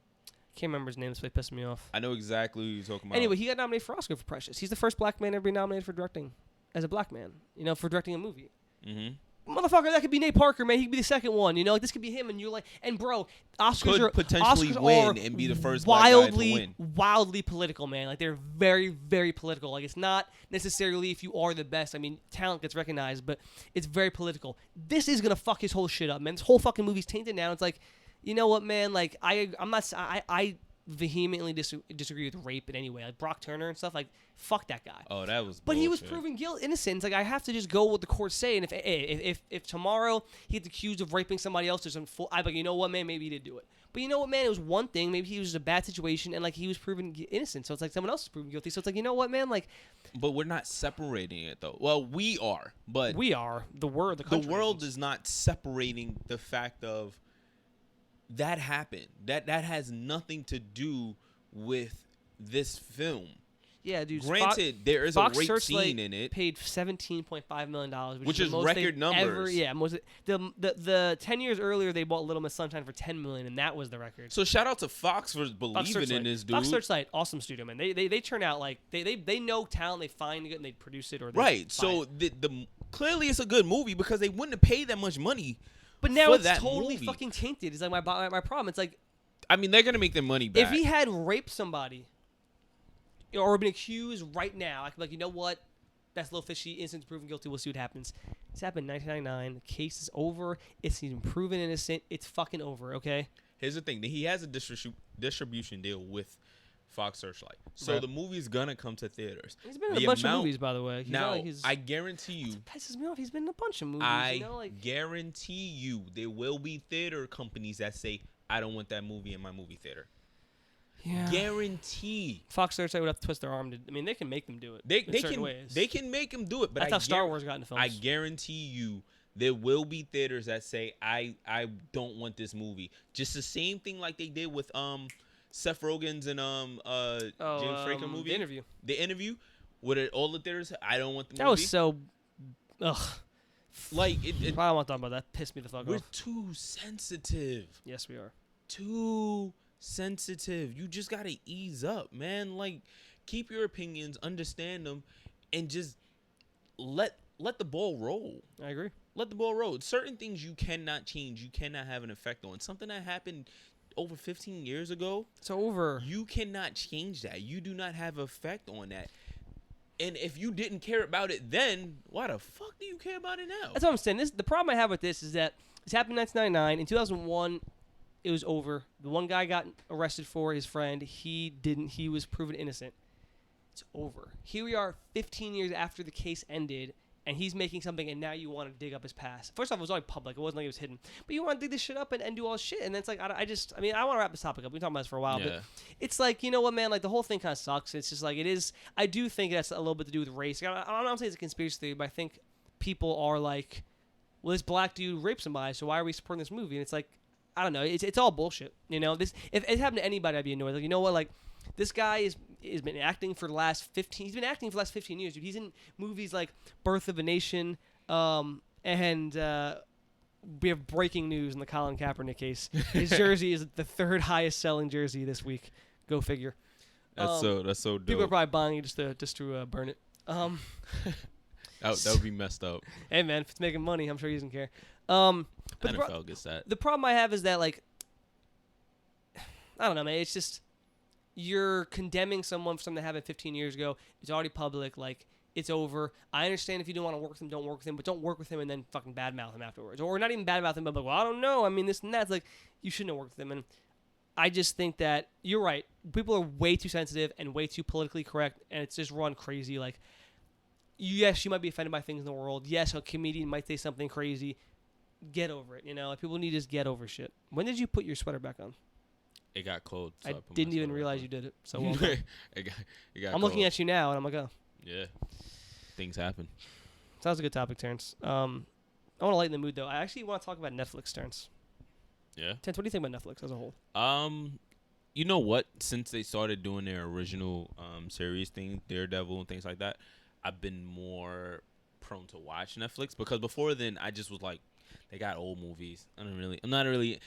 Can't remember his name. That's why it pissed me off. I know exactly who you're talking about. Anyway, he got nominated for Oscar for Precious. He's the first black man ever be nominated for directing as a black man. You know, for directing a movie. Mm-hmm. Motherfucker, that could be Nate Parker, man. He could be the second one. You know, like this could be him, and you're like, and bro, Oscars could potentially win and be the first black guy to win. Wildly political, man. Like they're very, very political. Like it's not necessarily if you are the best. I mean, talent gets recognized, but it's very political. This is gonna fuck his whole shit up, man. This whole fucking movie's tainted now. It's like, you know what, man? Like I vehemently disagree with rape in any way. Like Brock Turner and stuff, like fuck that guy. Oh, that was. But bullshit. he was proven innocent. Like I have to just go with the courts say. And if tomorrow he gets accused of raping somebody else, I'm like, you know what, man? Maybe he did do it. But you know what, man? It was one thing. Maybe he was in a bad situation, and like he was proven innocent. So it's like someone else is proven guilty. So it's like, you know what, man? Like, but we're not separating it though. Well, we are, but we are the world. The world is not separating the fact of. That happened. That has nothing to do with this film. Yeah, dude. Granted, there is a rape scene in it. Paid $17.5 million, which is record numbers. The 10 years earlier they bought Little Miss Sunshine for $10 million, and that was the record. So shout out to Fox for believing in this dude. Fox Searchlight, awesome studio, man. They turn out like they know talent, they find it, and they produce it or they right. So the clearly it's a good movie because they wouldn't have paid that much money. But now it's that totally movie. fucking tainted. It's like my problem. It's like, I mean, they're gonna make their money back. If he had raped somebody, or been accused right now, I could be like, you know what? That's a little fishy. Innocent proven guilty. We'll see what happens. It's happened in 1999. The case is over. It's been proven innocent. It's fucking over. Okay. Here's the thing. He has a distribution deal with Fox Searchlight, so the movie's gonna come to theaters. He's been in a bunch of movies, by the way. I guarantee you. It pisses me off. He's been in a bunch of movies. I guarantee you, there will be theater companies that say, "I don't want that movie in my movie theater." Yeah. Guarantee. Fox Searchlight would have to twist their arm. They can make them do it. They can. Ways. They can make them do it. But that's how Star Wars got into films. I guarantee you. There will be theaters that say, I don't want this movie. Just the same thing like they did with Seth Rogen's and James Franco movie. The interview. With it, all the theaters, I don't want the movie. That was so ugh. Like I don't want to talk about that. Pissed me the fuck off. We're too sensitive. Yes, we are. Too sensitive. You just gotta ease up, man. Like, keep your opinions, understand them, and just let the ball roll. I agree. Let the ball roll. Certain things you cannot change. You cannot have an effect on. Something that happened over 15 years ago. It's over. You cannot change that. You do not have effect on that. And if you didn't care about it then, why the fuck do you care about it now? That's what I'm saying. The problem I have with this is that this happened in 1999. In 2001, it was over. The one guy got arrested for his friend. He didn't. He was proven innocent. It's over. Here we are 15 years after the case ended, and he's making something, and now you want to dig up his past. First off, it was only public. It wasn't like it was hidden. But you want to dig this shit up and do all this shit. And then it's like, I want to wrap this topic up. We've been talking about this for a while. But it's like, you know what, man? Like, the whole thing kind of sucks. It's just like, it is. I do think that's a little bit to do with race. I'm not saying it's a conspiracy theory, but I think people are like, well, this black dude raped somebody, so why are we supporting this movie? And it's like, I don't know. It's all bullshit. You know, if it happened to anybody, I'd be annoyed. Like, you know what? Like, this guy has been acting for the last 15. He's been acting for the last 15 years, dude. He's in movies like Birth of a Nation, and we have breaking news in the Colin Kaepernick case. His jersey is the third highest selling jersey this week. Go figure. That's so dope. People are probably buying it just to burn it. That would be messed up. Hey man, if it's making money, I'm sure he doesn't care. But NFL gets that. The problem I have is that, like, I don't know, man. It's just you're condemning someone for something that happened 15 years ago. It's already public. Like, it's over. I understand if you don't want to work with him, don't work with him. But don't work with him and then fucking badmouth him afterwards. Or not even badmouth him, but like, well, I don't know. I mean, this and that. It's like, you shouldn't have worked with him. And I just think that you're right. People are way too sensitive and way too politically correct, and it's just run crazy. Like, yes, you might be offended by things in the world. Yes, a comedian might say something crazy. Get over it. Like, people need to just get over shit. When did you put your sweater back on? It got cold. So I didn't even realize you did it. So well it got I'm cold. looking at you now, and I'm like, oh. Yeah. Things happen. So that was a good topic, Terrence. I want to lighten the mood, though. I actually want to talk about Netflix, Terrence. Yeah. Terrence, what do you think about Netflix as a whole? You know what? Since they started doing their original series thing, Daredevil and things like that, I've been more prone to watch Netflix, because before then I just was like, they got old movies. I'm not really.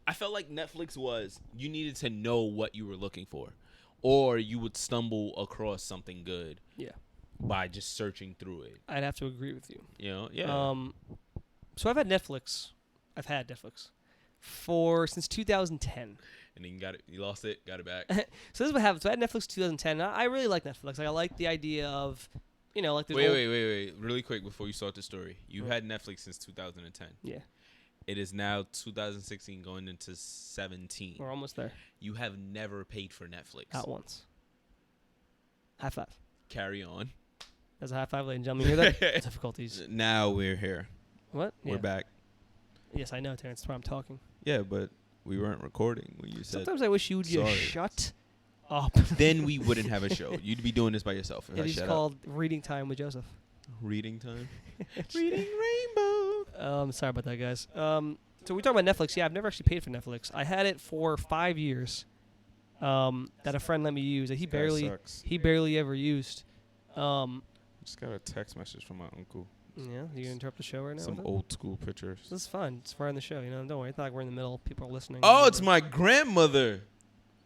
I felt like Netflix was, you needed to know what you were looking for, or you would stumble across something good. Yeah. By just searching through it. I'd have to agree with you. Yeah. So I've had Netflix since 2010. And then you lost it, got it back. So this is what happened. So I had Netflix 2010. I really like Netflix. Like, I like the idea of, like the wait. Really quick before you start the story. You had Netflix since 2010. Yeah. It is now 2016 going into 17. We're almost there. You have never paid for Netflix. Not once. High five. Carry on. That's a high five, ladies and gentlemen. You hear that? Difficulties. Now we're here. What? We're back. Yes, I know, Terrence. That's why I'm talking. Yeah, but we weren't recording when you said. Sometimes I wish you would just shut up. Then we wouldn't have a show. You'd be doing this by yourself. It is called Reading Time with Joseph. Reading time? Reading Rainbow. Sorry about that, guys. So we talk about Netflix. Yeah, I've never actually paid for Netflix. I had it for 5 years. That a friend let me use. That he barely ever used. Just got a text message from my uncle. Yeah, you gonna interrupt the show right now? Some old school pictures. This is fun. It's far in the show. Don't worry. It's not like we're in the middle. People are listening. Oh, it's my grandmother.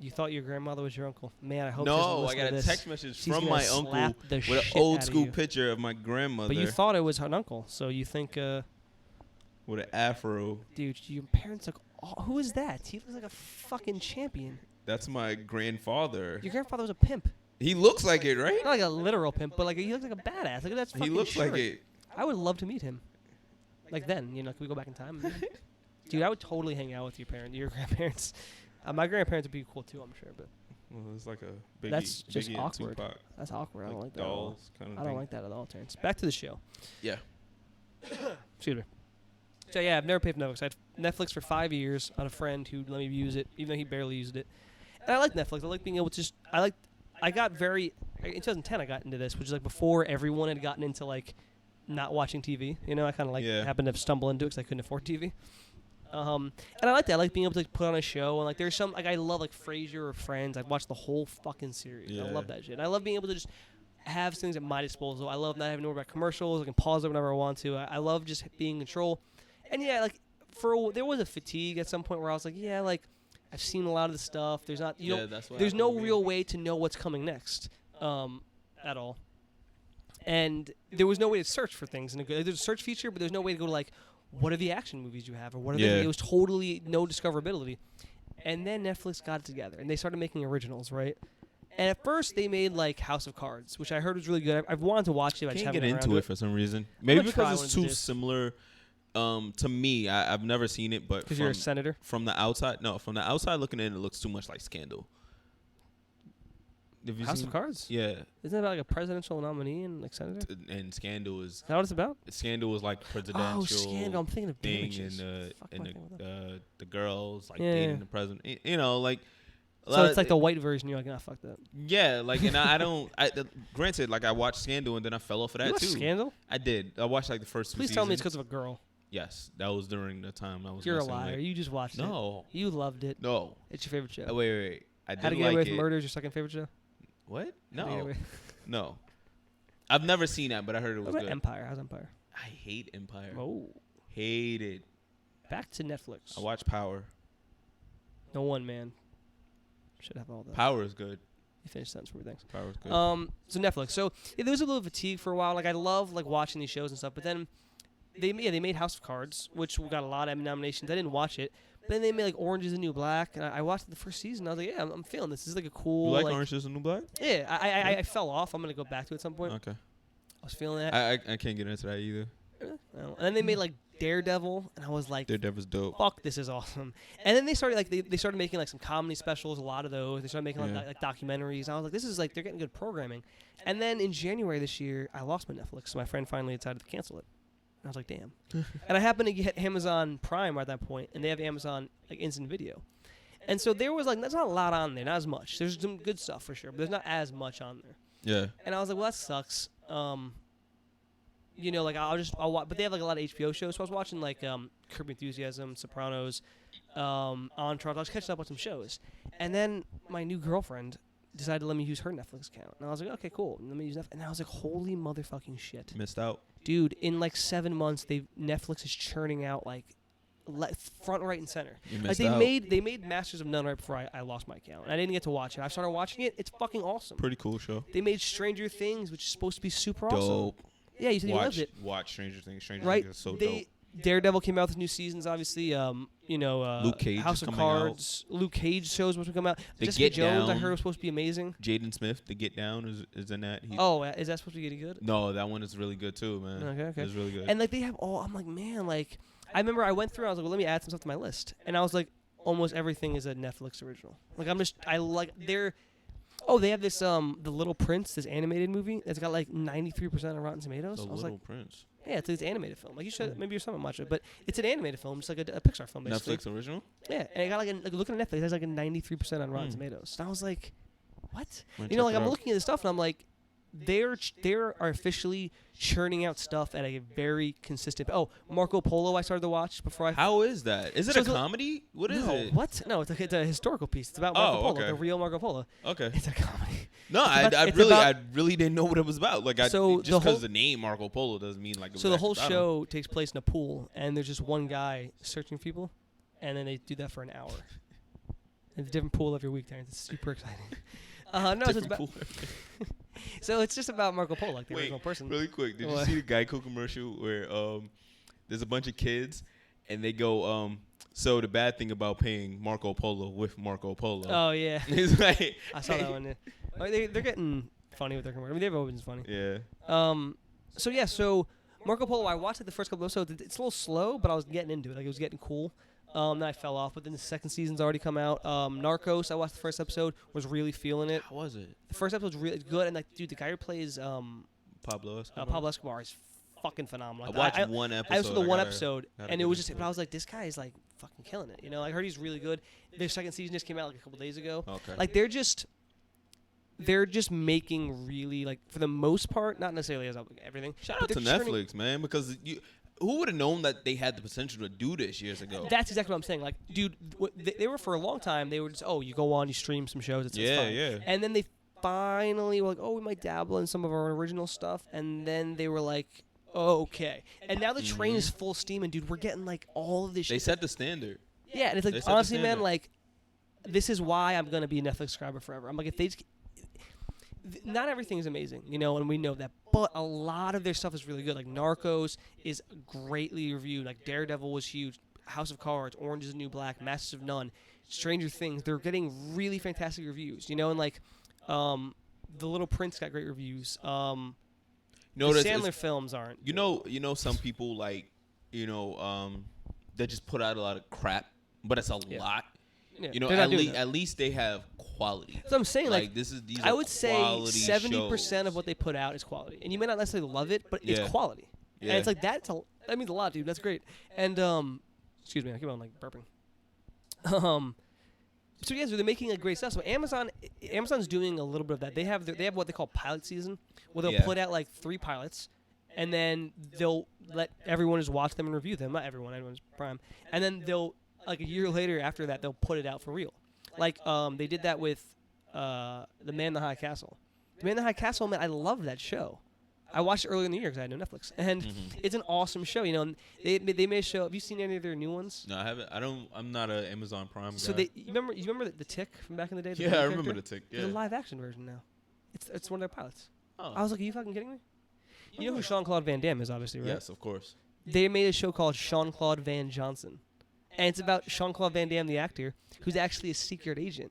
You thought your grandmother was your uncle? Man, I hope. No, I got a text message from my uncle with an old school picture of my grandmother. But you thought it was an uncle, so you think. With an afro. Dude, your parents look. Who is that? He looks like a fucking champion. That's my grandfather. Your grandfather was a pimp. He looks like it, right? Not like a literal pimp, but like he looks like a badass. Look at that fucking He looks shirt. like it. I would love to meet him. Like then, can we go back in time? Dude, I would totally hang out with your grandparents. My grandparents would be cool too, I'm sure. But it's like a Biggie. That's just Biggie awkward. Tupac. That's awkward. I don't like that. Dolls kind of I don't like that at all, Terrence. Back to the show. Yeah. Excuse me. So yeah, I've never paid for Netflix. I had Netflix for 5 years on a friend who let me use it, even though he barely used it. And I like Netflix. I like being able to in 2010 I got into this, which is like before everyone had gotten into like not watching TV. I kind of happened to stumble into it because I couldn't afford TV. And I like that. I like being able to put on a show, and like there's some I love like Frasier or Friends. I've watched the whole fucking series. Yeah. I love that shit. And I love being able to just have things at my disposal. I love not having to worry about commercials. I can pause it whenever I want to. I love just being in control. And yeah, like there was a fatigue at some point where I was like, yeah, like I've seen a lot of the stuff. There's not, there's no real way to know what's coming next, at all. And there was no way to search for things. There's a search feature, but there's no way to go to like, what are the action movies you have, or what are they? It was totally no discoverability. And then Netflix got it together, and they started making originals, right? And at first, they made like House of Cards, which I heard was really good. I've wanted to watch it. I just can't haven't get into it for some reason. Maybe because it's too similar. To me, I've never seen it, but because you're a senator. From the outside looking in, it looks too much like Scandal. House of Cards? Yeah. Isn't it about like a presidential nominee and like senator? And Scandal is that what it's about? Scandal was like presidential. Oh, Scandal! I'm thinking of thing, and the girls like dating the president. Like. So it's like the white version. You're like, nah, fuck that. Yeah, like, and I don't. Granted, like I watched Scandal and then I fell off of that too. Scandal? I did. I watched like the first 2 Please seasons. tell me it's because of a girl. Yes, that was during the time I was. You're a liar. You just watched it. No. You loved it. No. It's your favorite show. Wait. I did How to Get Away with Murder is your second favorite show? What? No. No. I've never seen that, but I heard it was good. Empire? How's Empire? I hate Empire. Oh. Hate it. Back to Netflix. I watch Power. No one, man. Should have all that. Power is good. You finished sentence for me, thanks. Power is good. So Netflix. So there was a little fatigue for a while. Like I love like watching these shows and stuff, but then they made House of Cards, which got a lot of Emmy nominations. I didn't watch it. But then they made like Orange is the New Black, and I watched the first season. I was like, yeah, I'm feeling this. This is like a cool. You like Orange is the New Black? Yeah, I fell off. I'm gonna go back to it at some point. Okay. I was feeling that. I can't get into that either. And then they made like Daredevil, and I was like, Daredevil's dope. fuck, this is awesome. And then they started like they started making like some comedy specials, a lot of those. They started making like documentaries. I was like, this is like they're getting good programming. And then in January this year, I lost my Netflix, so my friend finally decided to cancel it. And I was like, damn. And I happened to get Amazon Prime at that point, and they have Amazon like Instant Video. And so there was like, there's not a lot on there, not as much. There's some good stuff for sure, but there's not as much on there. Yeah. And I was like, well, that sucks. You know, like I'll watch, but they have like a lot of HBO shows. So I was watching like Curb Enthusiasm, Sopranos, Entourage. I was catching up on some shows, and then my new girlfriend decided to let me use her Netflix account, and I was like, okay, cool. Let me use Netflix, and I was like, holy motherfucking shit, Missed out. dude! In like 7 months, Netflix is churning out like front, right, and center. You Like missed they out. made Masters of None right before I lost my account, and I didn't get to watch it. I started watching it. It's fucking awesome. Pretty cool show. They made Stranger Things, which is supposed to be super awesome. Dope. Yeah, you said you loved it. Watch Stranger Things. Stranger Right? Things is so dope. Daredevil came out with new seasons, obviously. Luke Cage House is of coming Cards. Luke Cage shows supposed to come out. The Jessica Get Jones, I Down. heard, was supposed to be amazing. Jaden Smith, The Get Down, is in that. Is that supposed to be getting good? No, that one is really good too, man. Okay. It's really good. And like they have all, I'm like, man, like I remember I went through. I was like, well, let me add some stuff to my list, and I was like, almost everything is a Netflix original. Like they have this The Little Prince, this animated movie that's got like 93% on Rotten Tomatoes. The I was Little like, Prince. yeah, it's an animated film. Like you should, maybe you're someone watch it, but it's an animated film, just like a Pixar film, basically. Netflix original? Yeah, and it got like looking at Netflix, it has like a 93% on Rotten Tomatoes. And I was like, what? Might You know, check like it I'm out. looking at this stuff and I'm like, they are officially churning out stuff at a very consistent. Oh, Marco Polo I started to watch before I. How is that? Is it So a it's a- comedy? What is No, it? what? No, it's a historical piece. It's about Marco Polo, okay. the real Marco Polo. Okay. It's a comedy. No, it's about- I really didn't know what it was about. Like, So just the because whole- the name Marco Polo doesn't mean like. It So was the whole actually about him. show takes place in a pool, and there's just one guy searching for people, and then they do that for an hour. It's a different pool every week. There, it's super exciting. No, so it's Different about. pool. So it's just about Marco Polo, like the Wait, original person. really quick, did What? you see the Geico commercial where there's a bunch of kids and they go so the bad thing about paying Marco Polo with Marco Polo. Oh yeah, It's like I saw that one. Yeah. Oh, they're getting funny with their commercial. I mean, they've always been funny. Yeah. So Marco Polo, I watched it the first couple episodes. It's a little slow, but I was getting into it. Like it was getting cool. Then I fell off, but then the second season's already come out. Narcos, I watched the first episode, was really feeling it. How was it? The first episode's really good, and like, dude, the guy who plays Pablo Escobar. Pablo Escobar is fucking phenomenal. I watched one episode. I saw the one gotta episode, and it give was it just, to but I him. was like, this guy is like fucking killing it. You know, I heard he's really good. Their second season just came out like a couple days ago. Okay. Like they're just making really, like, for the most part, not necessarily as everything. Shout but out to they're churning- Netflix, man, because who would have known that they had the potential to do this years ago? That's exactly what I'm saying. Like, dude, they were for a long time. They were just, you go on, you stream some shows. It's Yeah, fine. yeah. And then they finally were like, we might dabble in some of our original stuff. And then they were like, okay. And now the train is full steam, and dude, we're getting like all of this. They shit. set the standard. Yeah, and it's they like, set the honestly, man, standard. like, this is why I'm gonna be a Netflix subscriber forever. I'm like, if they just, not everything is amazing, you know, and we know that, but a lot of their stuff is really good. Like Narcos is greatly reviewed. Like Daredevil was huge. House of Cards, Orange is the New Black, Masters of None, Stranger Things. They're getting really fantastic reviews, you know, and like, The Little Prince got great reviews. The Sandler films aren't. You know, some people like, that just put out a lot of crap, but it's a lot. Yeah, You know, they're not doing that. at least they have quality. So I'm saying, like these I are would say quality 70% shows. of what they put out is quality, and you may not necessarily love it, but Yeah. it's quality. Yeah. And it's like that means a lot, dude. That's great. And excuse me, I keep on like burping. So yeah, so they're making like great stuff. So Amazon's doing a little bit of that. They have what they call pilot season, where they'll Yeah. put out like 3 pilots, and then they'll let everyone just watch them and review them. Not everyone, everyone's Prime. And then they'll, like a year later after that, they'll put it out for real. Like they did that with The Man in the High Castle. The Man in the High Castle, man, I love that show. I watched it earlier in the year because I had no Netflix, and it's an awesome show. You know, and they made a show. Have you seen any of their new ones? No, I haven't. I'm not an Amazon Prime guy. So you remember the Tick from back in the day? The Yeah, Tick I character? remember the Tick. Yeah. There's a live action version now. It's one of their pilots. Oh. I was like, are you fucking kidding me? You know who Jean-Claude Van Damme is, obviously, right? Yes, of course. They made a show called Jean-Claude Van Johnson, and it's about Jean-Claude Van Damme, the actor, who's actually a secret agent.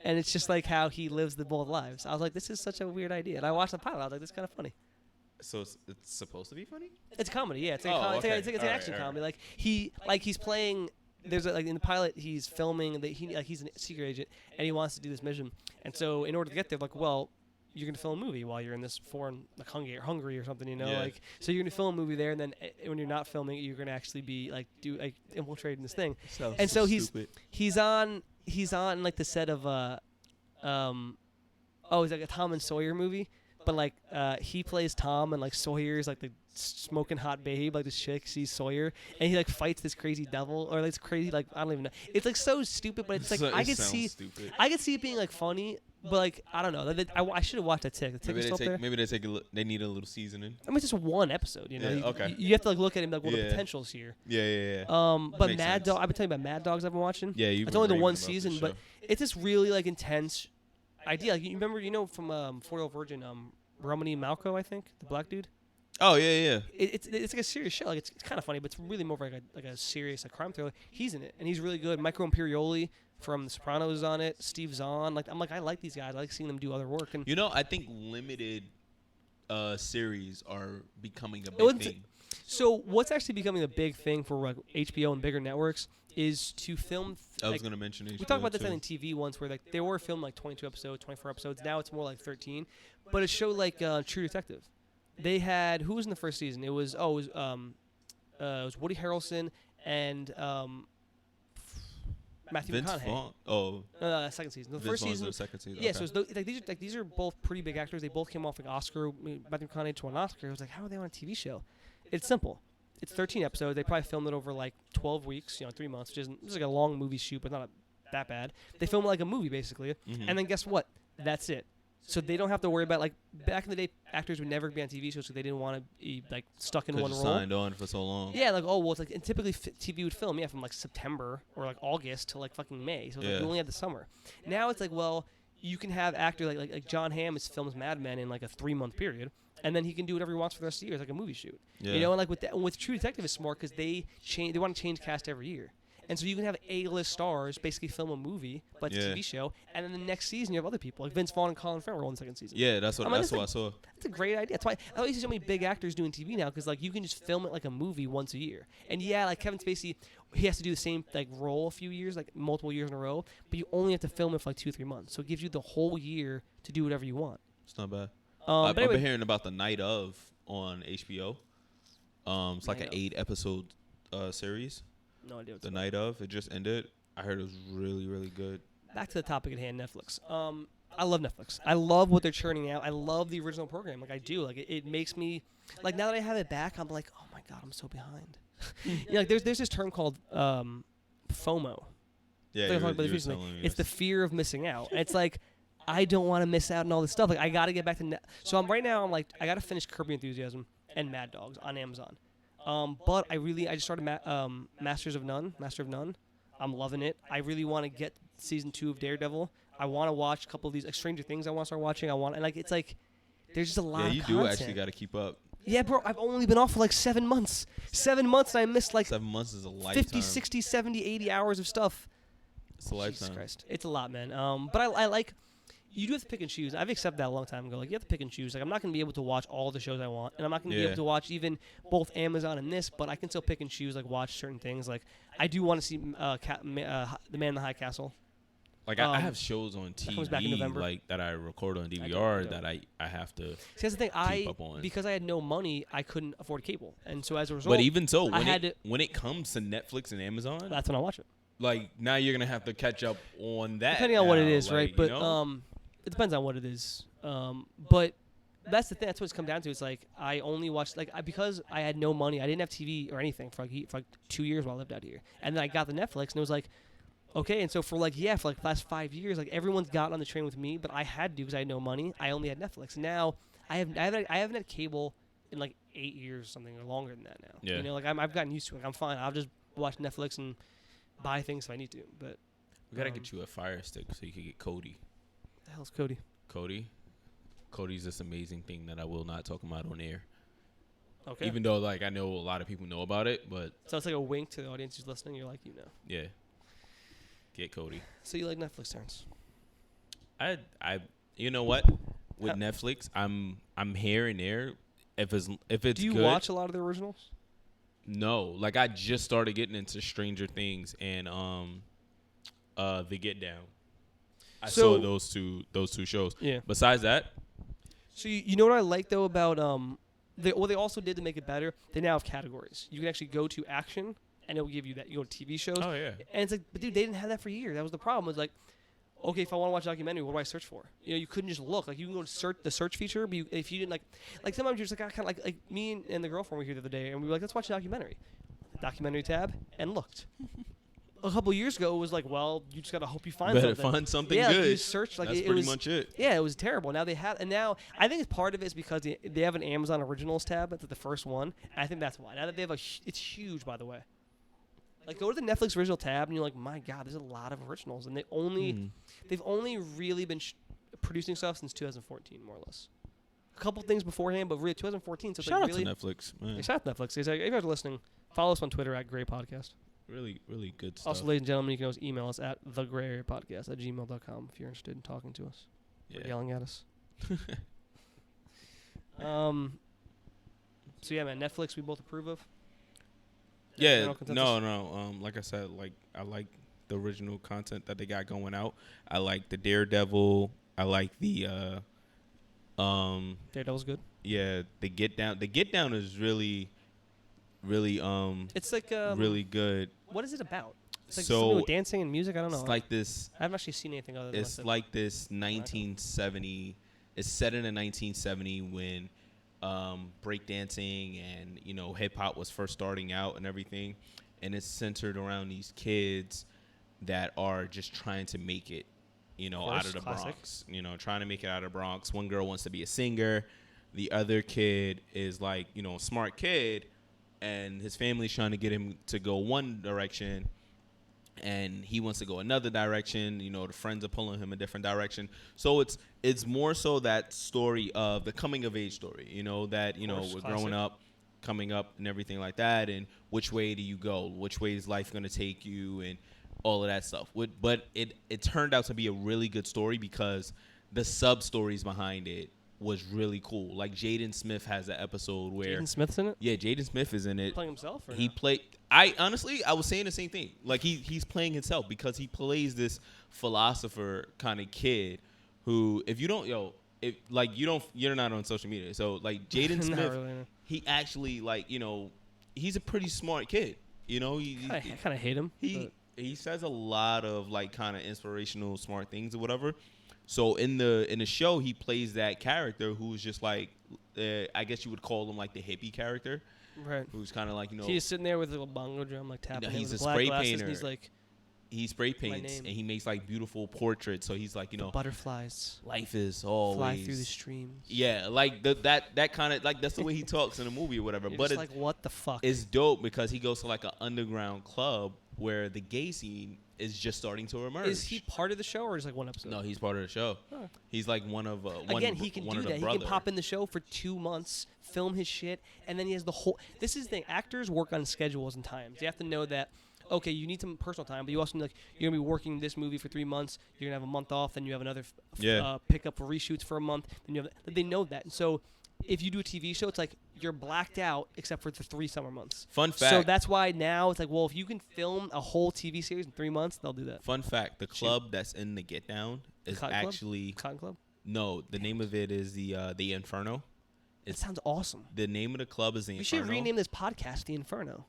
And it's just like how he lives both lives. I was like, this is such a weird idea. And I watched the pilot. I was like, this is kind of funny. So it's supposed to be funny? It's a comedy, yeah. It's like it's an action comedy. Like he's playing. There's in the pilot he's filming that he's a secret agent and he wants to do this mission. And so in order to get there, like, well, you're gonna film a movie while you're in this foreign, like Hungary or something, like, so you're gonna film a movie there, and then when you're not filming it, you're gonna actually be infiltrating this thing. And so he's on like the set of it's like a Tom and Sawyer movie, but like he plays Tom and like Sawyer's like the smoking hot babe, like this chick sees Sawyer and he like fights this crazy devil or like this crazy, like, I don't even know. It's like so stupid, but it's like I could see it being like funny, but like I don't know. I should have watched that tick. Maybe they need a little seasoning. I mean, it's just one episode, Yeah, okay. You have to like look at him like, well, the potential's here. Yeah. But Mad Dog, I've been telling you about Mad Dogs I've been watching. Yeah, it's only the one season, but it's this really like intense idea. Like, you remember, from 4-Year-Old Virgin, Romany Malco, I think, the black dude. Oh yeah. It's like a serious show. Like, it's kind of funny, but it's really more like a serious crime thriller. He's in it, and he's really good. Michael Imperioli from The Sopranos is on it. Steve Zahn. I like these guys. I like seeing them do other work. And I think limited series are becoming a big thing. So what's actually becoming a big thing for like HBO and bigger networks is to film. I was going to mention HBO. We talked about this on TV once, where like they were filmed like 22 episodes, 24 episodes. Now it's more like 13. But a show like True Detective, they had, who was in the first season? It was Woody Harrelson and Matthew McConaughey. Second season. The first season. The second season. Yeah, okay. so these are both pretty big actors. They both came off like Oscar. Matthew McConaughey to an Oscar. I was like, how are they on a TV show? It's simple. It's 13 episodes. They probably filmed it over like 12 weeks, 3 months, which isn't, it's like a long movie shoot, but not that bad. They film it like a movie basically, and then guess what? That's it. So they don't have to worry about, like, back in the day, actors would never be on TV shows because they didn't want to be like stuck in one role. Signed on for so long. Yeah, like, it's like, and typically TV would film from like September or like August to like fucking May. So like, you only had the summer. Now it's like, well, you can have actors like John Hamm films Mad Men in like a 3-month period, and then he can do whatever he wants for the rest of the year. It's like a movie shoot. Yeah. And like with True Detective is smart because they want to change cast every year. And so you can have A-list stars basically film a movie, but it's a TV show, and then the next season you have other people like Vince Vaughn and Colin Farrell in the second season. Yeah, that's what I saw. That's a great idea. That's why you see so many big actors doing TV now, because like you can just film it like a movie once a year. And yeah, like Kevin Spacey, he has to do the same like role a few years, like multiple years in a row, but you only have to film it for like 2-3 months. So it gives you the whole year to do whatever you want. It's not bad. I've been hearing about The Night Of on HBO. It's like an 8-episode series. No idea. The Night Of. It just ended. I heard it was really, really good. Back to the topic at hand, Netflix. I love Netflix. I love what they're churning out. I love the original program. Like, I do. Like, it makes me, like, now that I have it back, I'm like, oh my God, I'm so behind. Like, there's this term called FOMO. Yeah, it's the fear of missing out. And it's like, I don't want to miss out on all this stuff. Like, I got to get back to So I'm I got to finish Curb Your Enthusiasm and Mad Dogs on Amazon. But I just started Master of None. I'm loving it. I really want to get season 2 of Daredevil. I want to watch a couple of these Stranger Things. I want to start watching. It's like there's just a lot. Yeah, of you content. do actually got to keep up. Yeah, bro. I've only been off for like 7 months. 7 months, and I missed like 7 months is a lifetime. 50, 60, 70, 80 hours of stuff. It's a lifetime. Jesus Christ, it's a lot, man. But I like. You do have to pick and choose. I've accepted that a long time ago. Like, you have to pick and choose. Like, I'm not going to be able to watch all the shows I want, and I'm not going to be able to watch even both Amazon and this, but I can still pick and choose, like, watch certain things. Like, I do want to see The Man in the High Castle. Like, I have shows on TV, like, that I record on DVR that I have to See, that's the thing. keep up on. Because I had no money, I couldn't afford cable. And so, as a result, but even so, when it comes to Netflix and Amazon, that's when I watch it. Like, now you're going to have to catch up on that. Depending on what it is, right? But, it depends on what it is. But that's the thing. That's what it's come down to. It's like I only watched because I had no money. I didn't have TV or anything for like 2 years while I lived out here. And then I got the Netflix, and it was like, okay. And so for the last 5 years, like everyone's gotten on the train with me, but I had to because I had no money. I only had Netflix. And now I haven't had cable in like 8 years or something, or longer than that now. Yeah. Like I've gotten used to it. I'm fine. I'll just watch Netflix and buy things if I need to. But we gotta get you a Fire Stick so you can get Kodi. The hell's Kodi? Cody's this amazing thing that I will not talk about on air. Okay. Even though like I know a lot of people know about it, but so it's like a wink to the audience who's listening. You're like, Yeah. Get Kodi. So you like Netflix, Terrence? I you know what? With Netflix, I'm here and there. if it's Do you good, watch a lot of the originals? No, like I just started getting into Stranger Things and The Get Down. I saw those two shows. Yeah. Besides that, so you know what I like though about what they also did to make it better. They now have categories. You can actually go to action and it will give you that. You go to TV shows. oh yeah, And it's like, but dude, they didn't have that for years. That was the problem. It was like, okay, if I want to watch a documentary, what do I search for? You know, you couldn't just look. Like, you can go to the search feature, but if you didn't like sometimes you're just like, kind of like me and the girlfriend were here the other day, and we were like, let's watch a documentary. Documentary tab, and looked. A couple years ago, it was like, well, you just gotta hope you find better something. find something yeah, good. Like you search like that's it pretty was, much it. Yeah, it was terrible. Now they have, and now I think it's part of it is because they have an Amazon Originals tab. That's the first one, and I think that's why. Now that they have it's huge, by the way. Like, go to the Netflix original tab, and you're like, my God, there's a lot of originals, and they've only really been producing stuff since 2014, more or less. A couple things beforehand, but really 2014. So Shout out really, to Netflix, man. Shout out to Netflix. If you guys are listening, follow us on Twitter at Gray Podcast. Really, really good stuff. Also, ladies and gentlemen, you can always email us at thegrayareapodcast@gmail.com if you're interested in talking to us or yelling at us. So yeah, man, Netflix we both approve of. Yeah, no. Like I said, like I like the original content that they got going out. I like the Daredevil. I like the Daredevil's good. Yeah, the Get Down. The Get Down is really it's like really good. What is it about? It's like so something with dancing and music. I don't know. It's like this. I haven't actually seen anything other than it's like this 1970. It's set in a 1970 when breakdancing and hip hop was first starting out and everything, and it's centered around these kids that are just trying to make it, out of the Bronx. Trying to make it out of the Bronx. One girl wants to be a singer. The other kid is like, a smart kid, and his family's trying to get him to go one direction, and he wants to go another direction. The friends are pulling him a different direction. So it's more so that story of the coming of age story. That we're growing up, coming up, and everything like that. And which way do you go? Which way is life going to take you? And all of that stuff. But it turned out to be a really good story because the sub stories behind it was really cool. Like Jaden Smith has an episode where Jaden Smith's in it. Yeah, Jaden Smith is in it. Playing himself. Or he no? played. I was saying the same thing. Like he's playing himself because he plays this philosopher kind of kid who, if you don't, you're not on social media. So like Jaden Smith, really, no. he actually he's a pretty smart kid. I kind of hate him. He says a lot of kind of inspirational, smart things or whatever. So in the show, he plays that character who's just I guess you would call him like the hippie character, right? Who's kind of he's sitting there with a little bongo drum, tapping. He's with a black spray glasses, painter. And he's like, he spray paints and he makes beautiful portraits. So he's like, the butterflies. Life is always fly through the streams. Yeah, that kind of that's the way he talks in the movie or whatever. You're but just what the fuck? It's dope because he goes to an underground club where the gay scene is just starting to emerge. Is he part of the show or just one episode? No, he's part of the show. Huh. He's one of again. He can do that. He can pop in the show for 2 months, film his shit, and then he has the whole. This is the thing. Actors work on schedules and times. You have to know that. Okay, you need some personal time, but you also need, you're gonna be working this movie for 3 months. You're gonna have a month off, then you have another pickup for reshoots for a month. Then you have. They know that, and so. If you do a TV show, it's you're blacked out except for the 3 summer months. Fun fact. So that's why now it's if you can film a whole TV series in 3 months, they'll do that. Fun fact: the club that's in the Get Down is actually Cotton Club. No, the name of it is the Inferno. It sounds awesome. The name of the club is the Inferno. We should rename this podcast the Inferno.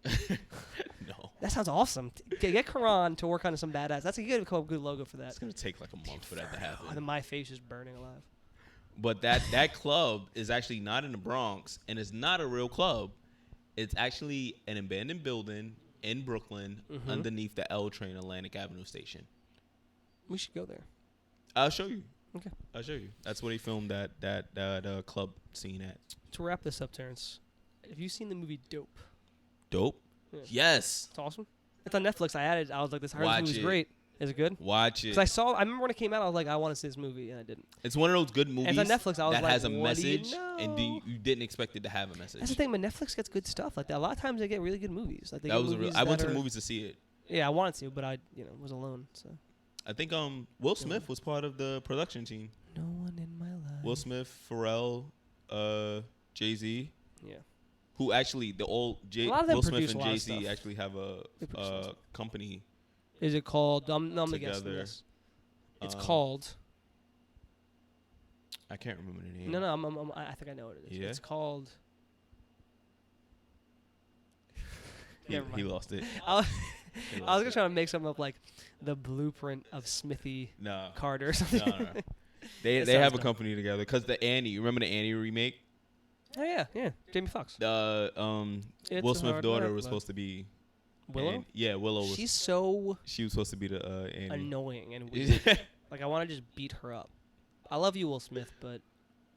No. That sounds awesome. Get Karan to work on some badass. That's a good logo for that. It's gonna take a month for that to happen. And then my face is burning alive. But that club is actually not in the Bronx, and it's not a real club. It's actually an abandoned building in Brooklyn underneath the L train Atlantic Avenue station. We should go there. I'll show you. Okay. I'll show you. That's where they filmed that club scene at. To wrap this up, Terrence, have you seen the movie Dope? Dope? Yeah. Yes. It's awesome. It's on Netflix. I was like, this movie's great. Is it good? Watch it. Because I remember when it came out, I was like, I want to see this movie, and I didn't. It's one of those good movies and on Netflix, I was that like, has a message, and you didn't expect it to have a message. That's the thing, but Netflix gets good stuff like that. A lot of times they get really good movies. I went to the movies to see it. Yeah, I wanted to, but I was alone. So I think Will Smith was part of the production team. No one in my life. Will Smith, Pharrell, Jay-Z. Yeah. Who actually A lot of them Will Smith produce and a lot of Jay-Z stuff. actually have a company. Is it called? I'm the guess. Together. It's called. I can't remember the name. No, I think I know what it is. Yeah? It's called. He lost it. I was gonna try to make something up like the blueprint of Smithy Carter or something. No. They have a company together because the Annie. You remember the Annie remake? Oh yeah, Jamie Foxx. Will Smith's daughter was supposed to be Willow. Willow. She was supposed to be the Annie. Annoying and weird. Like I want to just beat her up. I love you, Will Smith, but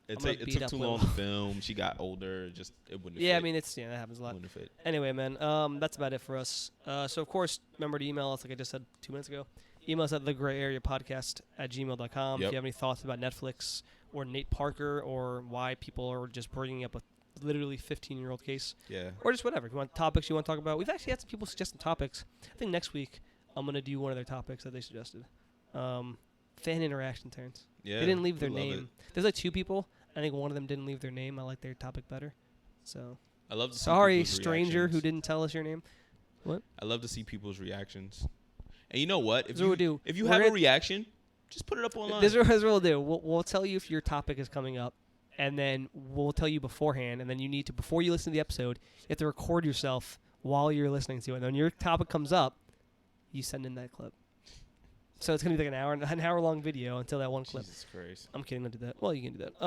it took too long to film. She got older. It wouldn't. Yeah, fit. I mean that happens a lot. Wouldn't fit. Anyway, man, that's about it for us. So of course, remember to email us like I just said 2 minutes ago. Email us at thegrayareapodcast@gmail.com. Yep. If you have any thoughts about Netflix or Nate Parker or why people are just bringing up a literally 15-year-old case. Yeah. Or just whatever. If you want topics you want to talk about. We've actually had some people suggesting topics. I think next week I'm going to do one of their topics that they suggested. Fan interaction, Terrence. Yeah. They didn't leave their name. There's like 2 people. I think one of them didn't leave their name. I like their topic better. So I love to see sorry, stranger reactions. Who didn't tell us your name. What? I love to see people's reactions. And you know what? If you We're have a reaction, just put it up online. This is what we'll do. We'll tell you if your topic is coming up, and then we'll tell you beforehand, and then you need to, before you listen to the episode, you have to record yourself while you're listening to it. And when your topic comes up, you send in that clip. So it's going to be like an hour-long video until that one clip. Jesus Christ. I'm kidding, don't do that. Well, you can do that.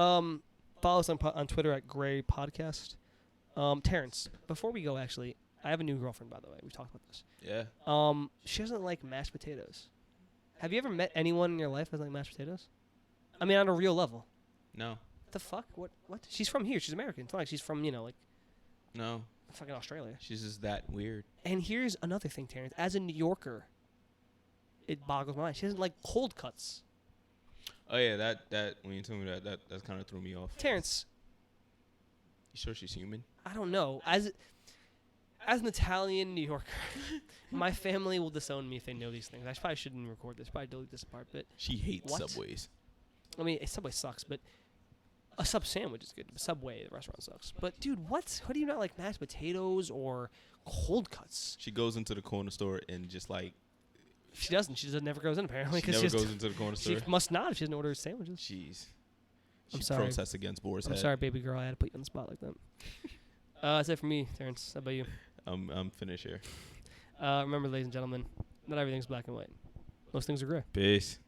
Follow us on Twitter at Gray Podcast. Terrence, before we go, actually, I have a new girlfriend, by the way. We've talked about this. Yeah. She doesn't like mashed potatoes. Have you ever met anyone in your life that doesn't like mashed potatoes? I mean, on a real level. No. What the fuck? What? She's from here. She's American. It's not like she's from, No. fucking Australia. She's just that weird. And here's another thing, Terrence. As a New Yorker, it boggles my mind. She doesn't like cold cuts. Oh yeah, that when you told me that kind of threw me off. Terrence. You sure she's human? I don't know. As an Italian New Yorker, my family will disown me if they know these things. I probably shouldn't record this. Probably delete this part. But she hates Subways. I mean, a Subway sucks, but a sub sandwich is good. Subway, the restaurant sucks. But dude, what do you not like mashed potatoes or cold cuts? She goes into the corner store and just like. She doesn't. She just never goes in apparently. She never goes into the corner store. She must not if she doesn't order sandwiches. Jeez. I'm She sorry. protests against Boar's Head. I'm sorry, baby girl. I had to put you on the spot like that. That's it for me, Terrence. How about you? I'm finished here. Remember, ladies and gentlemen, not everything's black and white. Most things are gray. Peace.